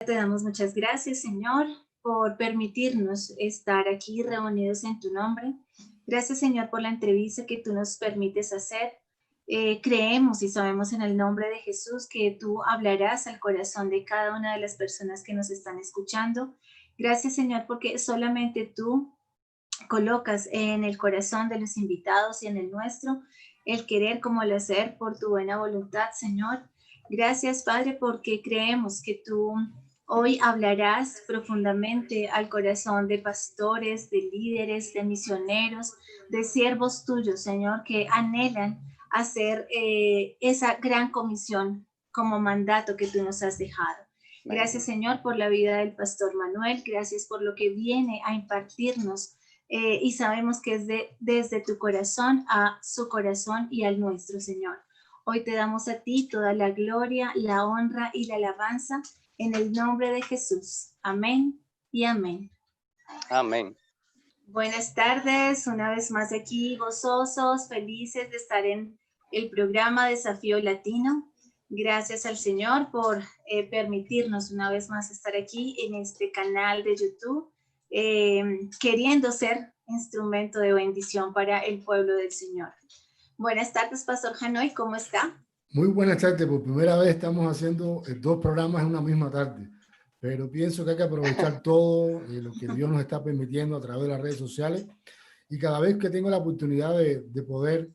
te damos muchas gracias, Señor, por permitirnos estar aquí reunidos en tu nombre. Gracias, Señor, por la entrevista que tú nos permites hacer. Creemos y sabemos en el nombre de Jesús que tú hablarás al corazón de cada una de las personas que nos están escuchando. Gracias, Señor, porque solamente tú colocas en el corazón de los invitados y en el nuestro el querer como el hacer por tu buena voluntad, Señor. Gracias, Padre, porque creemos que tú hoy hablarás profundamente al corazón de pastores, de líderes, de misioneros, de siervos tuyos, Señor, que anhelan hacer esa gran comisión como mandato que tú nos has dejado. Gracias, Señor, por la vida del pastor Manuel. Gracias por lo que viene a impartirnos. Y sabemos que es desde tu corazón a su corazón y al nuestro, Señor. Hoy te damos a ti toda la gloria, la honra y la alabanza en el nombre de Jesús. Amén y amén. Amén. Buenas tardes, una vez más aquí, gozosos, felices de estar en el programa Desafío Latino. Gracias al Señor por permitirnos una vez más estar aquí en este canal de YouTube, queriendo ser instrumento de bendición para el pueblo del Señor. Buenas tardes, Pastor Janoy, ¿cómo está? Muy buenas tardes, por primera vez estamos haciendo dos programas en una misma tarde, pero pienso que hay que aprovechar todo lo que Dios nos está permitiendo a través de las redes sociales, y cada vez que tengo la oportunidad de poder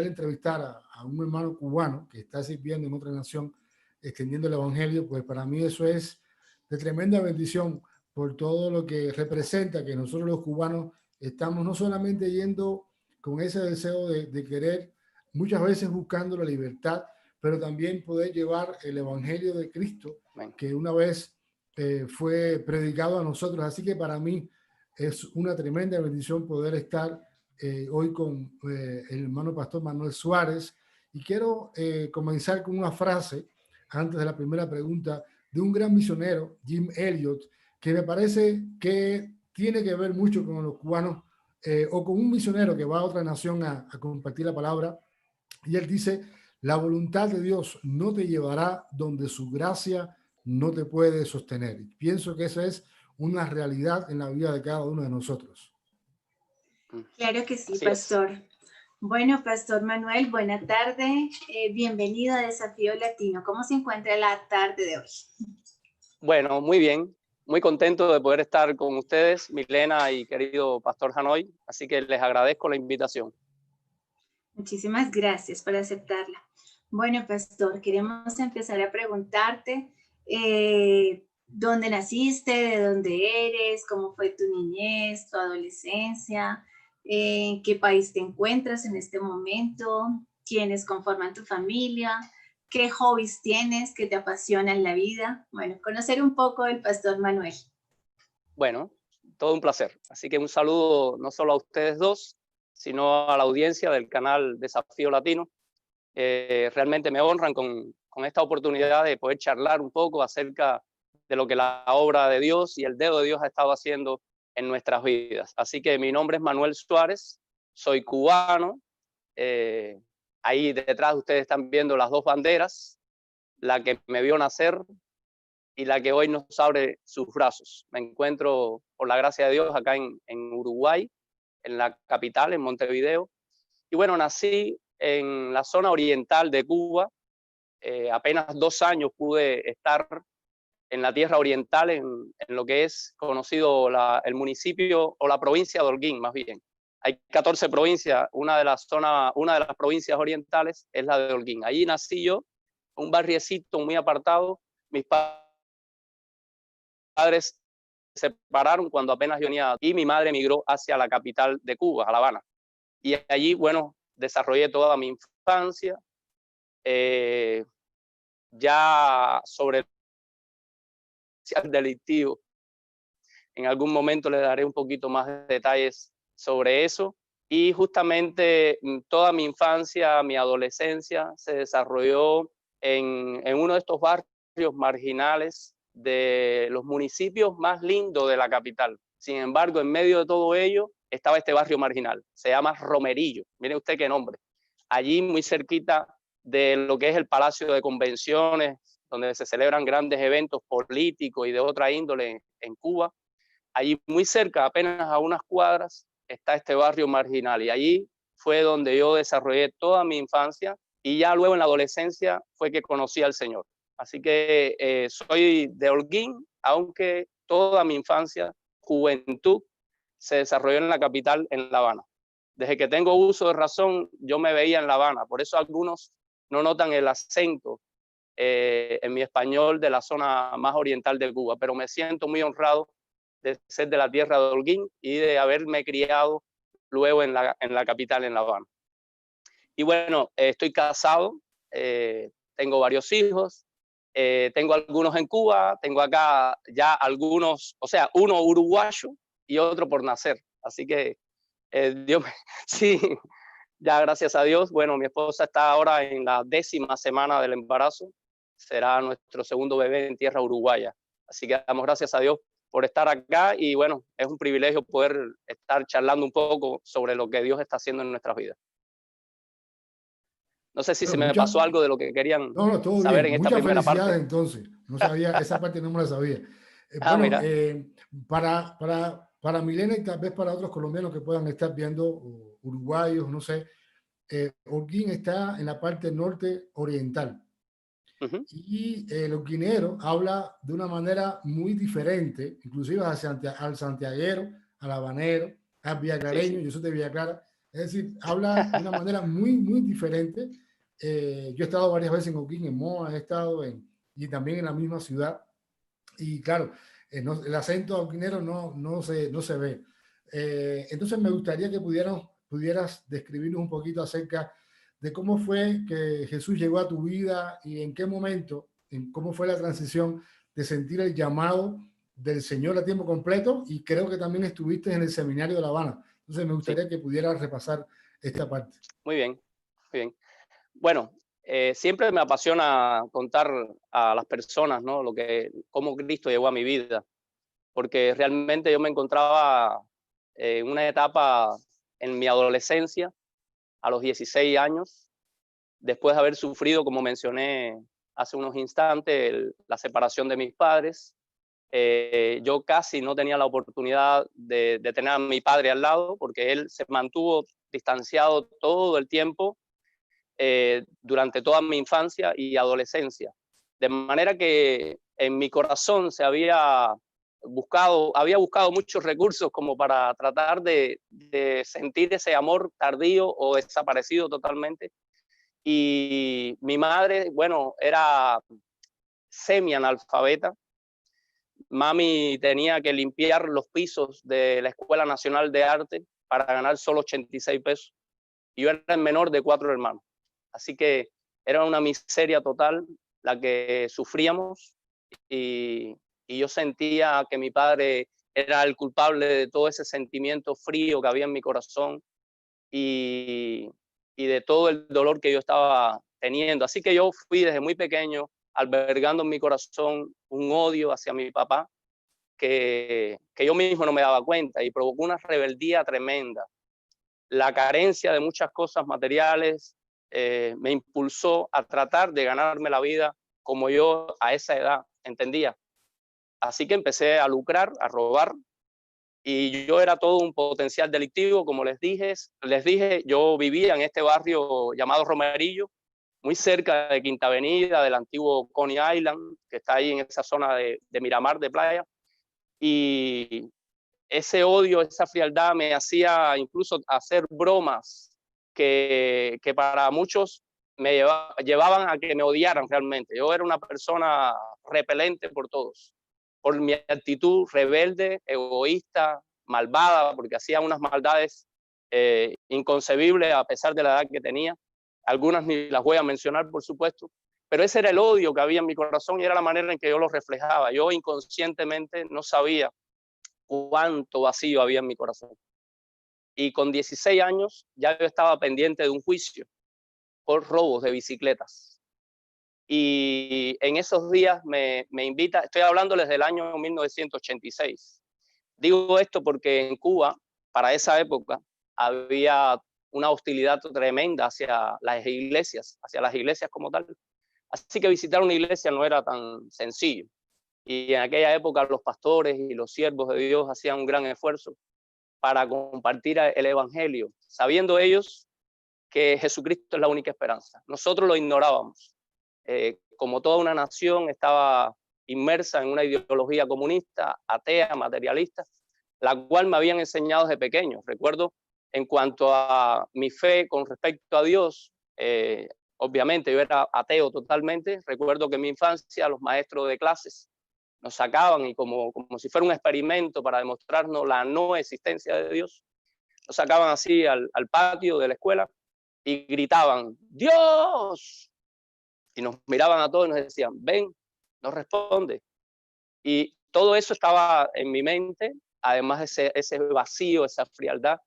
entrevistar a un hermano cubano que está sirviendo en otra nación, extendiendo el evangelio, pues para mí eso es de tremenda bendición por todo lo que representa que nosotros los cubanos estamos no solamente yendo con ese deseo de querer, muchas veces buscando la libertad, pero también poder llevar el evangelio de Cristo que una vez fue predicado a nosotros. Así que para mí es una tremenda bendición poder estar hoy con el hermano pastor Manuel Suárez, y quiero comenzar con una frase antes de la primera pregunta de un gran misionero, Jim Elliot, que me parece que tiene que ver mucho con los cubanos, o con un misionero que va a otra nación a compartir la palabra. Y él dice: la voluntad de Dios no te llevará donde su gracia no te puede sostener. Y pienso que esa es una realidad en la vida de cada uno de nosotros. Claro que sí, Así Pastor. es. Bueno, Pastor Manuel, buena tarde. Bienvenido a Desafío Latino. ¿Cómo se encuentra la tarde de hoy? Bueno, muy bien. Muy contento de poder estar con ustedes, Milena y querido Pastor Janoy. Así que les agradezco la invitación. Muchísimas gracias por aceptarla. Bueno, Pastor, queremos empezar a preguntarte dónde naciste, de dónde eres, cómo fue tu niñez, tu adolescencia, en qué país te encuentras en este momento, quiénes conforman tu familia, qué hobbies tienes que te apasionan la vida. Bueno, conocer un poco del Pastor Manuel. Bueno, todo un placer. Así que un saludo no solo a ustedes dos, sino a la audiencia del canal Desafío Latino. Realmente me honran con esta oportunidad de poder charlar un poco acerca de lo que la obra de Dios y el dedo de Dios ha estado haciendo en nuestras vidas. Así que mi nombre es Manuel Suárez, soy cubano. Ahí detrás ustedes están viendo las dos banderas, la que me vio nacer y la que hoy nos abre sus brazos. Me encuentro, por la gracia de Dios, acá en Uruguay, en la capital, en Montevideo. Y bueno, nací en la zona oriental de Cuba. Apenas 2 años pude estar en la tierra oriental, en lo que es conocido el municipio o la provincia de Holguín, más bien. Hay 14 provincias, una de las provincias orientales es la de Holguín. Allí nací yo, un barriecito muy apartado. Mis padres se separaron cuando apenas yo venía, y mi madre emigró hacia la capital de Cuba, a La Habana. Y allí, bueno, desarrollé toda mi infancia. Ya sobre el delictivo, en algún momento le daré un poquito más de detalles sobre eso. Y justamente toda mi infancia, mi adolescencia se desarrolló en uno de estos barrios marginales de los municipios más lindos de la capital. Sin embargo, en medio de todo ello estaba este barrio marginal, se llama Romerillo. Mire usted qué nombre. Allí muy cerquita de lo que es el Palacio de Convenciones donde se celebran grandes eventos políticos y de otra índole en Cuba. Allí muy cerca, apenas a unas cuadras, está este barrio marginal y allí fue donde yo desarrollé toda mi infancia y ya luego en la adolescencia fue que conocí al Señor. Así que soy de Holguín, aunque toda mi infancia, juventud, se desarrolló en la capital, en La Habana. Desde que tengo uso de razón, yo me veía en La Habana. Por eso algunos no notan el acento en mi español de la zona más oriental de Cuba, pero me siento muy honrado de ser de la tierra de Holguín y de haberme criado luego en la capital, en La Habana. Y bueno, estoy casado, tengo varios hijos, tengo algunos en Cuba, tengo acá ya algunos, o sea, uno uruguayo y otro por nacer. Así que Dios, sí, ya gracias a Dios. Bueno, mi esposa está ahora en la 10ª semana del embarazo. Será nuestro segundo bebé en tierra uruguaya. Así que damos gracias a Dios por estar acá y bueno, es un privilegio poder estar charlando un poco sobre lo que Dios está haciendo en nuestras vidas. No sé si Bueno, se me pasó algo de lo que querían no, todo saber bien. en esta Muchas primera felicidades parte. entonces. No sabía, esa parte no me la sabía. Bueno, Mira. para Milena y tal vez para otros colombianos que puedan estar viendo, o uruguayos, no sé, Holguín está en la parte norte oriental. Y el holguinero habla de una manera muy diferente, inclusive al santiaguero, al habanero, al villaclareño, yo soy de Villa Clara, es decir, habla de una manera muy diferente. Yo he estado varias veces en Holguín, en Moa, he estado y también en la misma ciudad, y claro, el acento holguinero no se ve. Entonces me gustaría que pudieras describirnos un poquito acerca de cómo fue que Jesús llegó a tu vida y en qué momento, cómo fue la transición de sentir el llamado del Señor a tiempo completo, y creo que también estuviste en el seminario de La Habana. Entonces me gustaría que pudieras repasar esta parte. Muy bien, muy bien. Bueno, siempre me apasiona contar a las personas, ¿no? Cómo Cristo llegó a mi vida, porque realmente yo me encontraba en una etapa en mi adolescencia, a los 16 años, después de haber sufrido, como mencioné hace unos instantes, la separación de mis padres. Yo casi no tenía la oportunidad de tener a mi padre al lado, porque él se mantuvo distanciado todo el tiempo durante toda mi infancia y adolescencia. De manera que en mi corazón había buscado muchos recursos como para tratar de sentir ese amor tardío o desaparecido totalmente. Y mi madre, bueno, era semi-analfabeta. Mami tenía que limpiar los pisos de la Escuela Nacional de Arte para ganar solo 86 pesos. Y yo era el menor de 4 hermanos. Así que era una miseria total la que sufríamos y yo sentía que mi padre era el culpable de todo ese sentimiento frío que había en mi corazón y de todo el dolor que yo estaba teniendo. Así que yo fui desde muy pequeño albergando en mi corazón un odio hacia mi papá que yo mismo no me daba cuenta y provocó una rebeldía tremenda. La carencia de muchas cosas materiales me impulsó a tratar de ganarme la vida como yo a esa edad entendía. Así que empecé a lucrar, a robar, y yo era todo un potencial delictivo, como les dije, yo vivía en este barrio llamado Romerillo, muy cerca de Quinta Avenida, del antiguo Coney Island, que está ahí en esa zona de Miramar, de playa, y ese odio, esa frialdad me hacía incluso hacer bromas que para muchos me llevaban a que me odiaran realmente. Yo era una persona repelente por todos, por mi actitud rebelde, egoísta, malvada, porque hacía unas maldades inconcebibles a pesar de la edad que tenía. Algunas ni las voy a mencionar, por supuesto, pero ese era el odio que había en mi corazón y era la manera en que yo lo reflejaba. Yo inconscientemente no sabía cuánto vacío había en mi corazón. Y con 16 años ya yo estaba pendiente de un juicio por robos de bicicletas. Y en esos días me invita, estoy hablándoles del año 1986. Digo esto porque en Cuba, para esa época, había una hostilidad tremenda hacia las iglesias como tal, Así que visitar una iglesia no era tan sencillo. Y en aquella época los pastores y los siervos de Dios hacían un gran esfuerzo para compartir el evangelio, sabiendo ellos que Jesucristo es la única esperanza. Nosotros lo ignorábamos. Como toda una nación estaba inmersa en una ideología comunista, atea, materialista, la cual me habían enseñado desde pequeño. Recuerdo, en cuanto a mi fe con respecto a Dios, obviamente yo era ateo totalmente. Recuerdo que en mi infancia los maestros de clases nos sacaban y como si fuera un experimento para demostrarnos la no existencia de Dios, nos sacaban así al patio de la escuela y gritaban, ¡Dios! Y nos miraban a todos y nos decían, ven, no responde. Y todo eso estaba en mi mente, además de ese vacío, esa frialdad.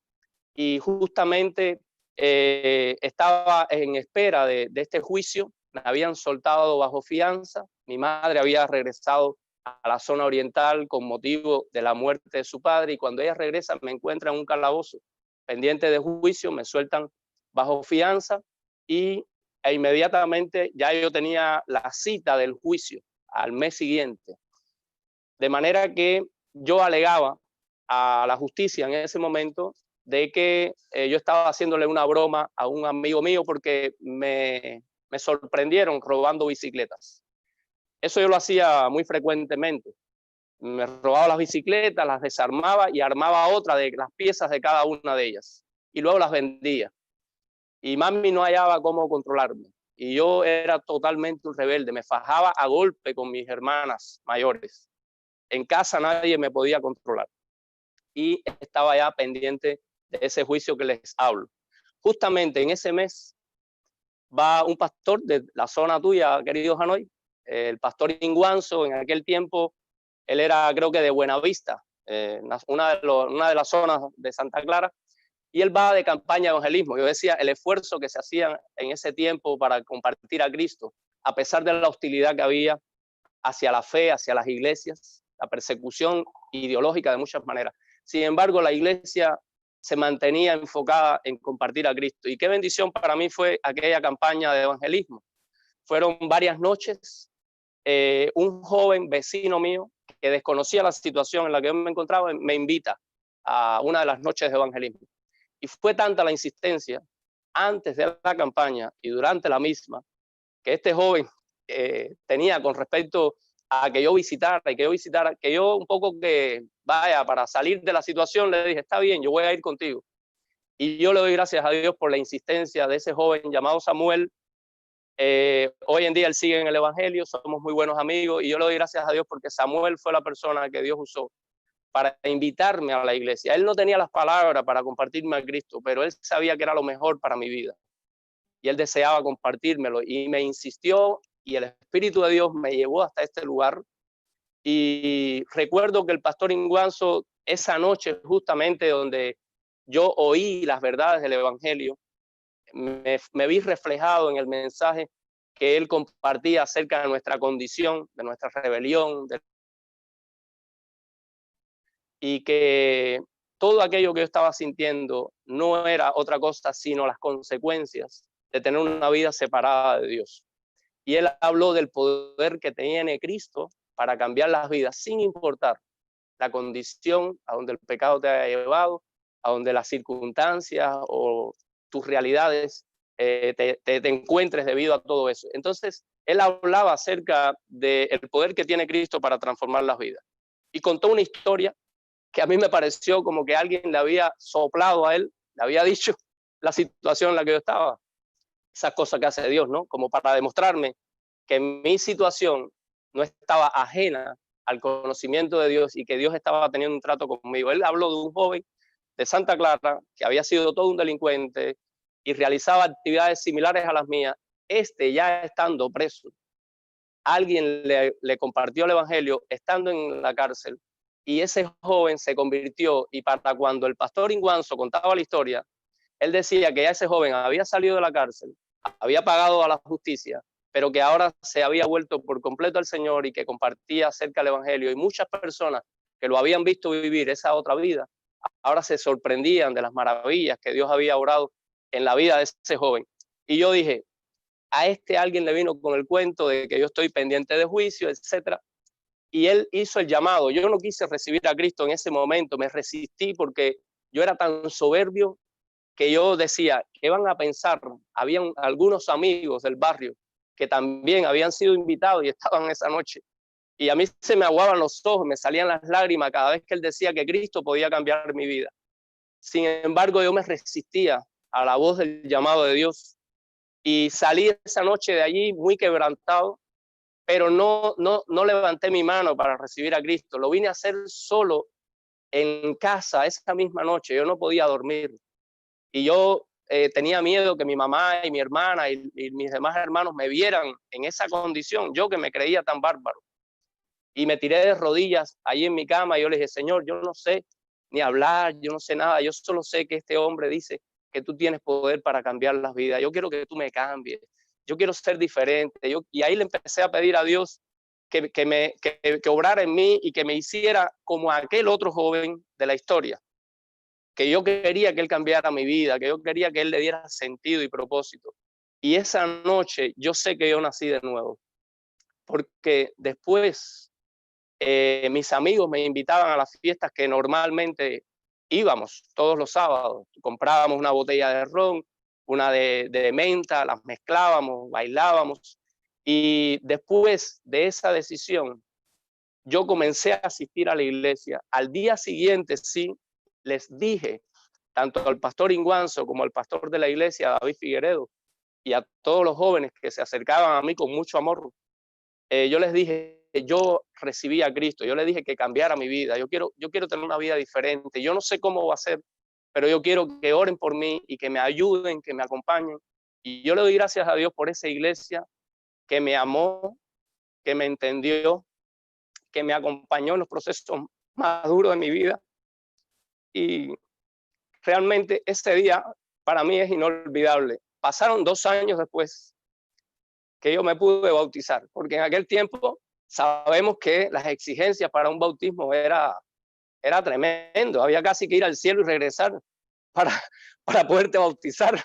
Y justamente estaba en espera de este juicio. Me habían soltado bajo fianza. Mi madre había regresado a la zona oriental con motivo de la muerte de su padre. Y cuando ella regresa, me encuentra en un calabozo pendiente de juicio. Me sueltan bajo fianza e inmediatamente ya yo tenía la cita del juicio al mes siguiente. De manera que yo alegaba a la justicia en ese momento de que yo estaba haciéndole una broma a un amigo mío porque me sorprendieron robando bicicletas. Eso yo lo hacía muy frecuentemente. Me robaba las bicicletas, las desarmaba y armaba otra de las piezas de cada una de ellas. Y luego las vendía. Y mami no hallaba cómo controlarme. Y yo era totalmente un rebelde. Me fajaba a golpe con mis hermanas mayores. En casa nadie me podía controlar. Y estaba ya pendiente de ese juicio que les hablo. Justamente en ese mes va un pastor de la zona tuya, querido Hanoi, el pastor Inguanzo. En aquel tiempo él era, creo que de Buenavista, una de las zonas de Santa Clara, y él va de campaña de evangelismo. Yo decía, el esfuerzo que se hacía en ese tiempo para compartir a Cristo, a pesar de la hostilidad que había hacia la fe, hacia las iglesias, la persecución ideológica de muchas maneras. Sin embargo, la iglesia se mantenía enfocada en compartir a Cristo. Y qué bendición para mí fue aquella campaña de evangelismo. Fueron varias noches. Un joven vecino mío que desconocía la situación en la que yo me encontraba me invita a una de las noches de evangelismo. Y fue tanta la insistencia antes de la campaña y durante la misma que este joven tenía con respecto a que yo visitara, que yo un poco que vaya para salir de la situación, le dije, está bien, yo voy a ir contigo. Y yo le doy gracias a Dios por la insistencia de ese joven llamado Samuel. Hoy en día él sigue en el evangelio, somos muy buenos amigos, y yo le doy gracias a Dios porque Samuel fue la persona que Dios usó para invitarme a la iglesia. Él no tenía las palabras para compartirme a Cristo, pero él sabía que era lo mejor para mi vida. Y él deseaba compartírmelo y me insistió, y el Espíritu de Dios me llevó hasta este lugar. Y recuerdo que el pastor Inguanzo, esa noche justamente donde yo oí las verdades del evangelio, me vi reflejado en el mensaje que él compartía acerca de nuestra condición, de nuestra rebelión, y que todo aquello que yo estaba sintiendo no era otra cosa sino las consecuencias de tener una vida separada de Dios. Y él habló del poder que tiene Cristo para cambiar las vidas sin importar la condición a donde el pecado te haya llevado, a donde las circunstancias o tus realidades te encuentres debido a todo eso. Entonces, él hablaba acerca del poder que tiene Cristo para transformar las vidas. Y contó una historia que a mí me pareció como que alguien le había soplado a él, le había dicho la situación en la que yo estaba. Esas cosas que hace Dios, ¿no? Como para demostrarme que mi situación no estaba ajena al conocimiento de Dios y que Dios estaba teniendo un trato conmigo. Él habló de un joven de Santa Clara que había sido todo un delincuente y realizaba actividades similares a las mías. Ya estando preso, alguien le compartió el evangelio estando en la cárcel, y ese joven se convirtió. Y para cuando el pastor Inguanzo contaba la historia, él decía que ya ese joven había salido de la cárcel, había pagado a la justicia, pero que ahora se había vuelto por completo al Señor y que compartía acerca del evangelio. Y muchas personas que lo habían visto vivir esa otra vida, ahora se sorprendían de las maravillas que Dios había obrado en la vida de ese joven. Y yo dije, a este alguien le vino con el cuento de que yo estoy pendiente de juicio, etcétera. Y él hizo el llamado. Yo no quise recibir a Cristo en ese momento, me resistí porque yo era tan soberbio que yo decía, ¿qué van a pensar? Habían algunos amigos del barrio que también habían sido invitados y estaban esa noche. Y a mí se me aguaban los ojos, me salían las lágrimas cada vez que él decía que Cristo podía cambiar mi vida. Sin embargo, yo me resistía a la voz del llamado de Dios y salí esa noche de allí muy quebrantado, pero no levanté mi mano para recibir a Cristo. Lo vine a hacer solo en casa esa misma noche. Yo no podía dormir y yo tenía miedo que mi mamá y mi hermana y mis demás hermanos me vieran en esa condición, yo que me creía tan bárbaro. Y me tiré de rodillas ahí en mi cama y yo le dije, Señor, yo no sé ni hablar, yo no sé nada, yo solo sé que este hombre dice que tú tienes poder para cambiar las vidas. Yo quiero que tú me cambies, yo quiero ser diferente. Y ahí le empecé a pedir a Dios que obrara en mí y que me hiciera como aquel otro joven de la historia, que yo quería que él cambiara mi vida, que yo quería que él le diera sentido y propósito. Y esa noche yo sé que yo nací de nuevo, porque después mis amigos me invitaban a las fiestas que normalmente íbamos todos los sábados. Comprábamos una botella de ron, una de menta, las mezclábamos, bailábamos. Y después de esa decisión, yo comencé a asistir a la iglesia. Al día siguiente, sí, les dije, tanto al pastor Inguanzo como al pastor de la iglesia, David Figueredo, y a todos los jóvenes que se acercaban a mí con mucho amor, yo les dije que yo recibí a Cristo, yo les dije que cambiara mi vida, yo quiero tener una vida diferente, yo no sé cómo va a ser, pero yo quiero que oren por mí y que me ayuden, que me acompañen. Y yo le doy gracias a Dios por esa iglesia que me amó, que me entendió, que me acompañó en los procesos más duros de mi vida. Y realmente este día para mí es inolvidable. Pasaron 2 años después que yo me pude bautizar, porque en aquel tiempo sabemos que las exigencias para un bautismo era tremendo, había casi que ir al cielo y regresar para poderte bautizar.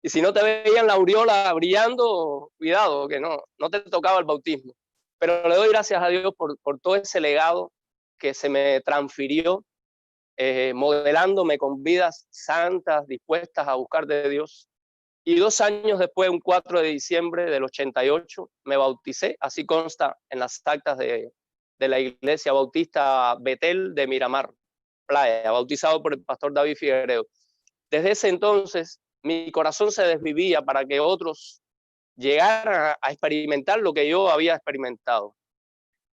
Y si no te veían la aureola brillando, cuidado, que no te tocaba el bautismo. Pero le doy gracias a Dios por todo ese legado que se me transfirió, modelándome con vidas santas, dispuestas a buscar de Dios. Y 2 años después, un 4 de diciembre del 88, me bauticé, así consta en las actas de la Iglesia Bautista Betel de Miramar, Playa, bautizado por el pastor David Figueredo. Desde ese entonces, mi corazón se desvivía para que otros llegaran a experimentar lo que yo había experimentado.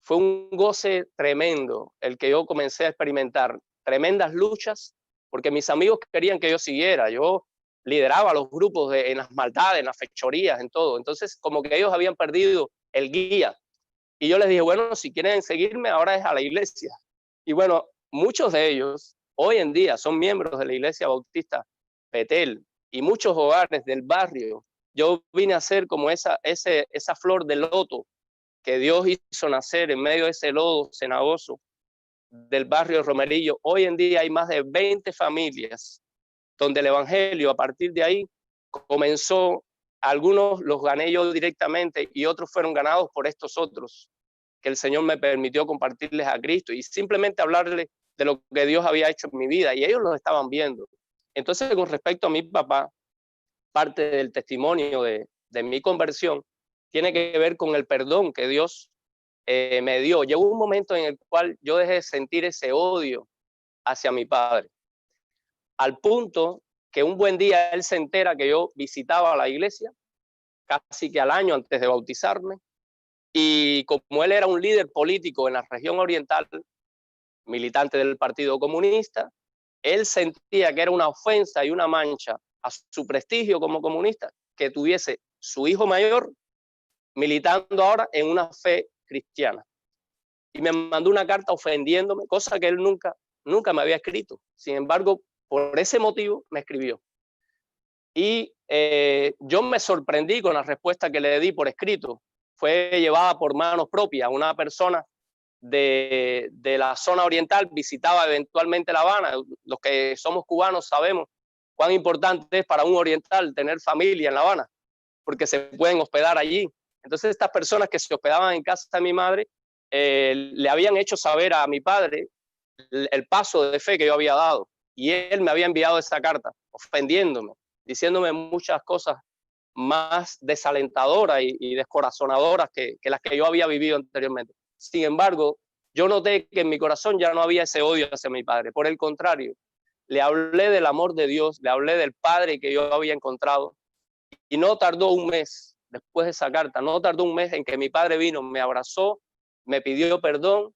Fue un goce tremendo el que yo comencé a experimentar, tremendas luchas, porque mis amigos querían que yo siguiera, yo lideraba los grupos en las maldades, en las fechorías, en todo. Entonces, como que ellos habían perdido el guía. Y yo les dije, bueno, si quieren seguirme, ahora es a la iglesia. Y bueno, muchos de ellos hoy en día son miembros de la Iglesia Bautista Betel y muchos hogares del barrio. Yo vine a ser como esa flor de loto que Dios hizo nacer en medio de ese lodo cenagoso del barrio de Romerillo. Hoy en día hay más de 20 familias donde el evangelio a partir de ahí comenzó. Algunos los gané yo directamente y otros fueron ganados por estos otros que el Señor me permitió compartirles a Cristo y simplemente hablarles de lo que Dios había hecho en mi vida, y ellos lo estaban viendo. Entonces, con respecto a mi papá, parte del testimonio de mi conversión tiene que ver con el perdón que Dios me dio. Llegó un momento en el cual yo dejé de sentir ese odio hacia mi padre, al punto que un buen día él se entera que yo visitaba la iglesia, casi que al año antes de bautizarme, y como él era un líder político en la región oriental, militante del Partido Comunista, él sentía que era una ofensa y una mancha a su prestigio como comunista que tuviese su hijo mayor militando ahora en una fe cristiana. Y me mandó una carta ofendiéndome, cosa que él nunca me había escrito. Sin embargo, por ese motivo me escribió. Y yo me sorprendí con la respuesta que le di por escrito. Fue llevada por manos propias. Una persona de la zona oriental visitaba eventualmente La Habana. Los que somos cubanos sabemos cuán importante es para un oriental tener familia en La Habana, porque se pueden hospedar allí. Entonces estas personas que se hospedaban en casa de mi madre le habían hecho saber a mi padre el paso de fe que yo había dado, y él me había enviado esa carta ofendiéndome, diciéndome muchas cosas más desalentadoras y descorazonadoras que las que yo había vivido anteriormente. Sin embargo, yo noté que en mi corazón ya no había ese odio hacia mi padre. Por el contrario, le hablé del amor de Dios, le hablé del Padre que yo había encontrado, y no tardó un mes después de esa carta, no tardó un mes en que mi padre vino, me abrazó, me pidió perdón.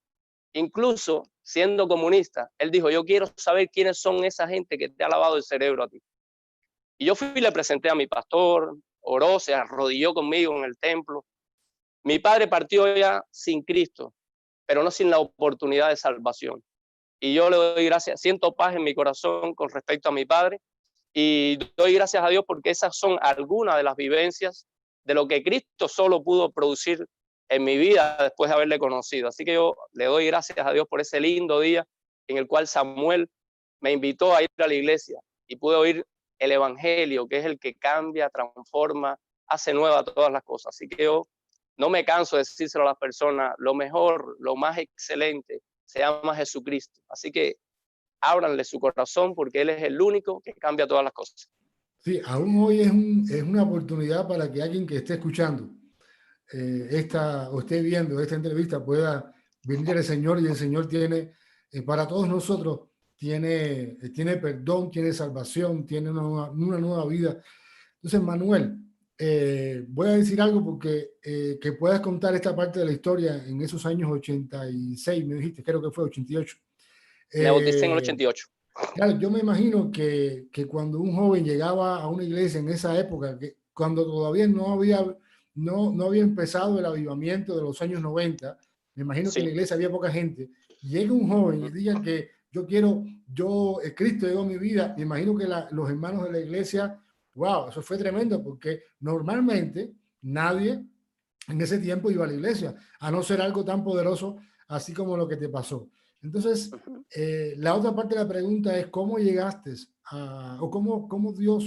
Incluso siendo comunista, él dijo, yo quiero saber quiénes son esa gente que te ha lavado el cerebro a ti. Y yo fui y le presenté a mi pastor, oró, se arrodilló conmigo en el templo. Mi padre partió ya sin Cristo, pero no sin la oportunidad de salvación. Y yo le doy gracias, siento paz en mi corazón con respecto a mi padre, y doy gracias a Dios porque esas son algunas de las vivencias de lo que Cristo solo pudo producir en mi vida después de haberle conocido. Así que yo le doy gracias a Dios por ese lindo día en el cual Samuel me invitó a ir a la iglesia y pude oír el evangelio, que es el que cambia, transforma, hace nueva todas las cosas. Así que yo no me canso de decírselo a las personas, lo mejor, lo más excelente se llama Jesucristo. Así que ábranle su corazón porque Él es el único que cambia todas las cosas. Sí, aún hoy es una oportunidad para que alguien que esté escuchando o esté viendo esta entrevista pueda venir al Señor, y el Señor tiene, para todos nosotros, tiene perdón, tiene salvación, tiene una nueva vida. Entonces, Manuel, voy a decir algo porque que puedas contar esta parte de la historia en esos años 86, me dijiste, creo que fue 88. Me bauticé en el 88. Claro, yo me imagino que cuando un joven llegaba a una iglesia en esa época, que cuando todavía no había empezado el avivamiento de los años 90, me imagino que en la iglesia había poca gente, llega un joven y diga que Cristo llegó a mi vida, me imagino que los hermanos de la iglesia, wow, eso fue tremendo, porque normalmente nadie en ese tiempo iba a la iglesia, a no ser algo tan poderoso así como lo que te pasó. Entonces, la otra parte de la pregunta es cómo llegaste o cómo Dios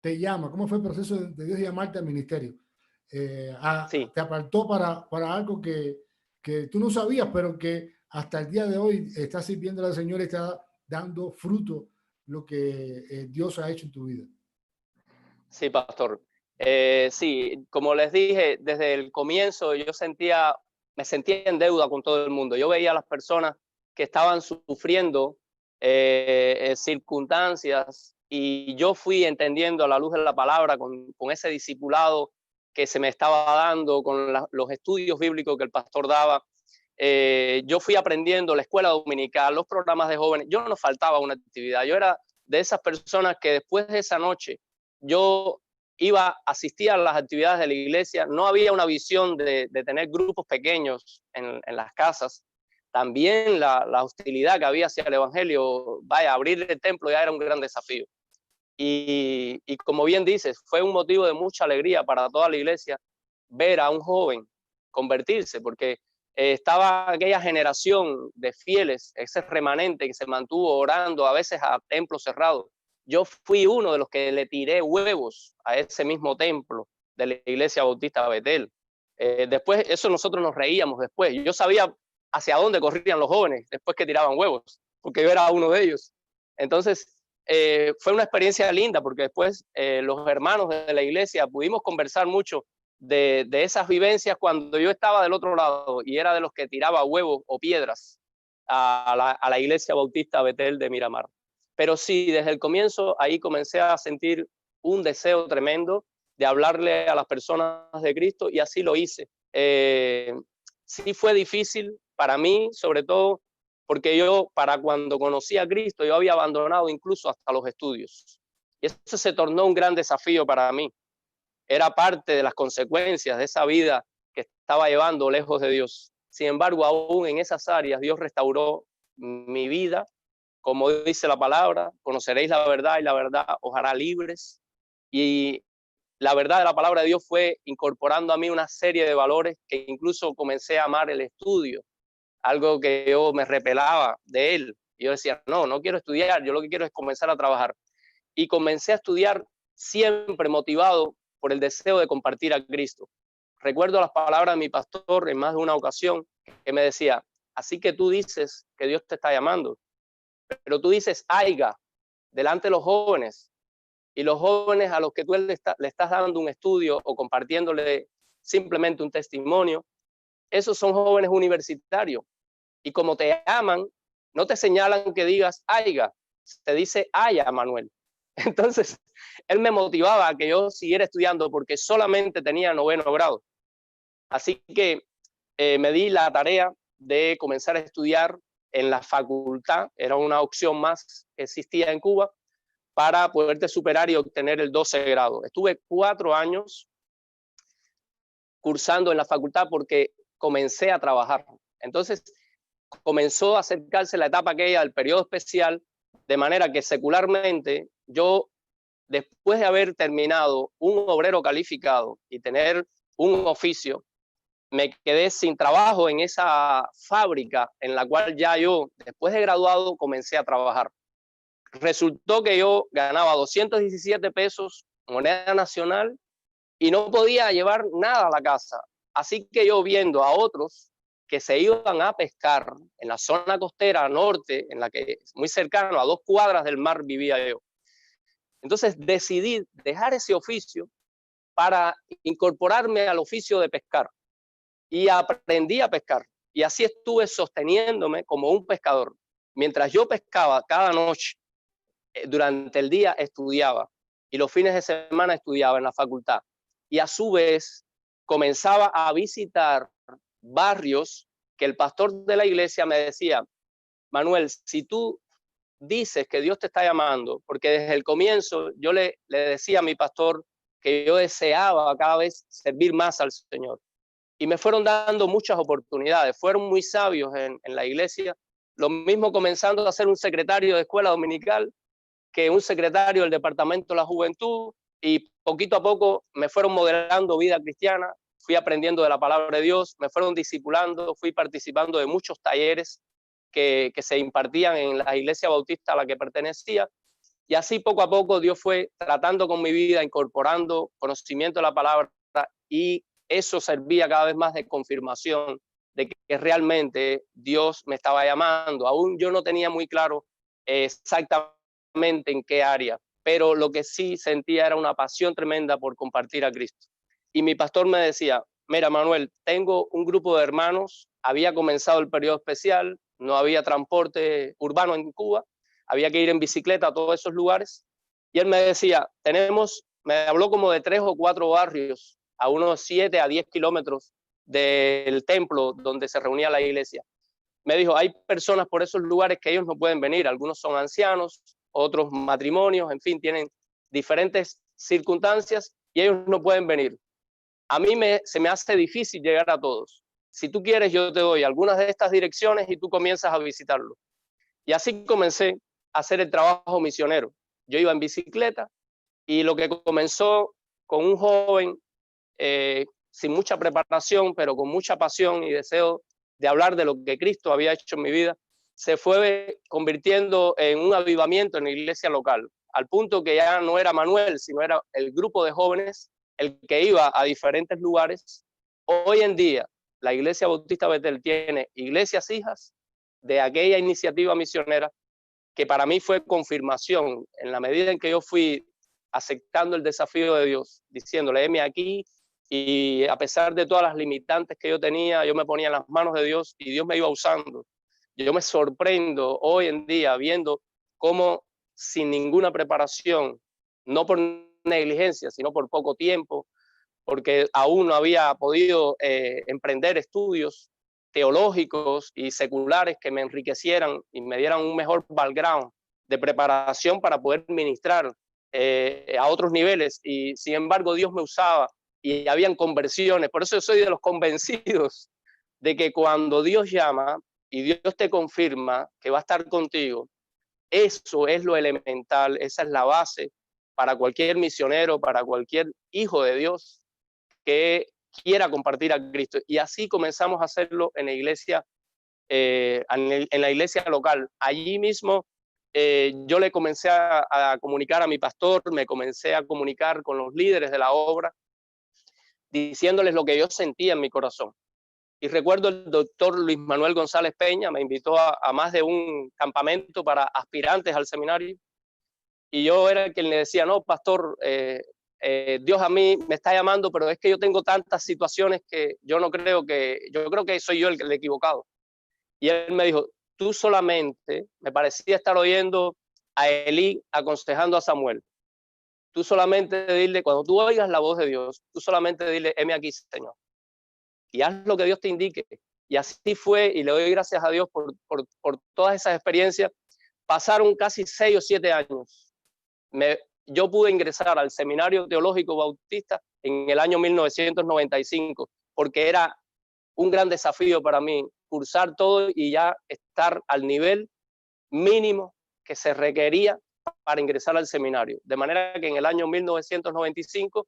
te llama, cómo fue el proceso de Dios llamarte al ministerio. Sí. Te apartó para algo que tú no sabías, pero que hasta el día de hoy está sirviendo al Señor y está dando fruto lo que Dios ha hecho en tu vida. Sí, pastor. Sí, como les dije, desde el comienzo me sentía en deuda con todo el mundo. Yo veía a las personas que estaban sufriendo circunstancias, y yo fui entendiendo a la luz de la palabra con ese discipulado que se me estaba dando, con los estudios bíblicos que el pastor daba. Yo fui aprendiendo la escuela dominical, los programas de jóvenes. Yo no faltaba una actividad. Yo era de esas personas que después de esa noche yo asistía a las actividades de la iglesia. No había una visión de tener grupos pequeños en las casas. También la hostilidad que había hacia el evangelio, abrir el templo ya era un gran desafío. Y como bien dices, fue un motivo de mucha alegría para toda la iglesia ver a un joven convertirse, porque estaba aquella generación de fieles, ese remanente que se mantuvo orando a veces a templos cerrados. Yo fui uno de los que le tiré huevos a ese mismo templo de la Iglesia Bautista Betel. Después, eso nosotros nos reíamos después. Yo sabía hacia dónde corrían los jóvenes después que tiraban huevos, porque yo era uno de ellos. Entonces, fue una experiencia linda, porque después los hermanos de la iglesia pudimos conversar mucho de esas vivencias cuando yo estaba del otro lado y era de los que tiraba huevos o piedras a la Iglesia Bautista Betel de Miramar. Pero sí, desde el comienzo ahí comencé a sentir un deseo tremendo de hablarle a las personas de Cristo, y así lo hice. Sí fue difícil para mí, sobre todo porque yo, para cuando conocí a Cristo, yo había abandonado incluso hasta los estudios. Y eso se tornó un gran desafío para mí. Era parte de las consecuencias de esa vida que estaba llevando lejos de Dios. Sin embargo, aún en esas áreas, Dios restauró mi vida. Como dice la palabra, conoceréis la verdad y la verdad os hará libres. Y la verdad de la palabra de Dios fue incorporando a mí una serie de valores que incluso comencé a amar el estudio, algo que yo me repelaba de él. Y yo decía, no quiero estudiar, yo lo que quiero es comenzar a trabajar. Y comencé a estudiar siempre motivado por el deseo de compartir a Cristo. Recuerdo las palabras de mi pastor en más de una ocasión que me decía, así que tú dices que Dios te está llamando, pero tú dices aiga delante de los jóvenes, y los jóvenes a los que tú le estás dando un estudio o compartiéndole simplemente un testimonio, esos son jóvenes universitarios, y como te aman, no te señalan que digas aiga, te dice haya, Manuel. Entonces, él me motivaba a que yo siguiera estudiando porque solamente tenía 9º grado. Así que me di la tarea de comenzar a estudiar en la facultad, era una opción más que existía en Cuba, para poderte superar y obtener el 12 grado. Estuve 4 años cursando en la facultad porque comencé a trabajar. Entonces, comenzó a acercarse la etapa aquella del periodo especial, de manera que secularmente yo, después de haber terminado un obrero calificado y tener un oficio, me quedé sin trabajo en esa fábrica en la cual ya yo, después de graduado, comencé a trabajar. Resultó que yo ganaba 217 pesos, moneda nacional, y no podía llevar nada a la casa. Así que yo, viendo a otros que se iban a pescar en la zona costera norte, en la que muy cercano, a 2 cuadras del mar vivía yo. Entonces decidí dejar ese oficio para incorporarme al oficio de pescar. Y aprendí a pescar. Y así estuve sosteniéndome como un pescador. Mientras yo pescaba cada noche, durante el día estudiaba. Y los fines de semana estudiaba en la facultad. Y a su vez comenzaba a visitar barrios que el pastor de la iglesia me decía, Manuel, si tú dices que Dios te está llamando, porque desde el comienzo yo le decía a mi pastor que yo deseaba cada vez servir más al Señor. Y me fueron dando muchas oportunidades, fueron muy sabios en la iglesia, lo mismo comenzando a ser un secretario de escuela dominical que un secretario del departamento de la juventud, y poquito a poco me fueron modelando vida cristiana, fui aprendiendo de la palabra de Dios, me fueron discipulando, fui participando de muchos talleres que se impartían en la iglesia bautista a la que pertenecía, y así poco a poco Dios fue tratando con mi vida, incorporando conocimiento de la palabra, y eso servía cada vez más de confirmación de que realmente Dios me estaba llamando. Aún yo no tenía muy claro exactamente en qué área, pero lo que sí sentía era una pasión tremenda por compartir a Cristo. Y mi pastor me decía, mira Manuel, tengo un grupo de hermanos, había comenzado el periodo especial, no había transporte urbano en Cuba, había que ir en bicicleta a todos esos lugares, y él me decía, me habló como de 3 o 4 barrios, a unos 7 a 10 kilómetros del templo donde se reunía la iglesia. Me dijo, hay personas por esos lugares que ellos no pueden venir, algunos son ancianos, otros matrimonios, en fin, tienen diferentes circunstancias y ellos no pueden venir. A mí se me hace difícil llegar a todos. Si tú quieres, yo te doy algunas de estas direcciones y tú comienzas a visitarlo. Y así comencé a hacer el trabajo misionero. Yo iba en bicicleta y lo que comenzó con un joven sin mucha preparación, pero con mucha pasión y deseo de hablar de lo que Cristo había hecho en mi vida, se fue convirtiendo en un avivamiento en la iglesia local, al punto que ya no era Manuel, sino era el grupo de jóvenes el que iba a diferentes lugares. Hoy en día, la iglesia Bautista Betel tiene iglesias hijas de aquella iniciativa misionera que para mí fue confirmación en la medida en que yo fui aceptando el desafío de Dios, diciéndole, heme aquí, y a pesar de todas las limitantes que yo tenía, yo me ponía en las manos de Dios y Dios me iba usando. Yo me sorprendo hoy en día viendo cómo sin ninguna preparación, no por negligencia, sino por poco tiempo, porque aún no había podido emprender estudios teológicos y seculares que me enriquecieran y me dieran un mejor background de preparación para poder ministrar a otros niveles. Y sin embargo, Dios me usaba y habían conversiones. Por eso yo soy de los convencidos de que cuando Dios llama y Dios te confirma que va a estar contigo, eso es lo elemental, esa es la base para cualquier misionero, para cualquier hijo de Dios que quiera compartir a Cristo. Y así comenzamos a hacerlo en la iglesia, en la iglesia local. Allí mismo yo le comencé a comunicar a mi pastor, me comencé a comunicar con los líderes de la obra, diciéndoles lo que yo sentía en mi corazón. Y recuerdo el doctor Luis Manuel González Peña me invitó a más de un campamento para aspirantes al seminario, y yo era el que le decía, no, pastor, Dios a mí me está llamando, pero es que yo tengo tantas situaciones que yo creo que soy yo el equivocado. Y él me dijo, tú solamente, me parecía estar oyendo a Elí aconsejando a Samuel, tú solamente dile, cuando tú oigas la voz de Dios, tú solamente dile, heme aquí, Señor, y haz lo que Dios te indique. Y así fue, y le doy gracias a Dios por todas esas experiencias. Pasaron casi 6 o 7 años. Yo pude ingresar al Seminario Teológico Bautista en el año 1995, porque era un gran desafío para mí cursar todo y ya estar al nivel mínimo que se requería para ingresar al seminario. De manera que en el año 1995,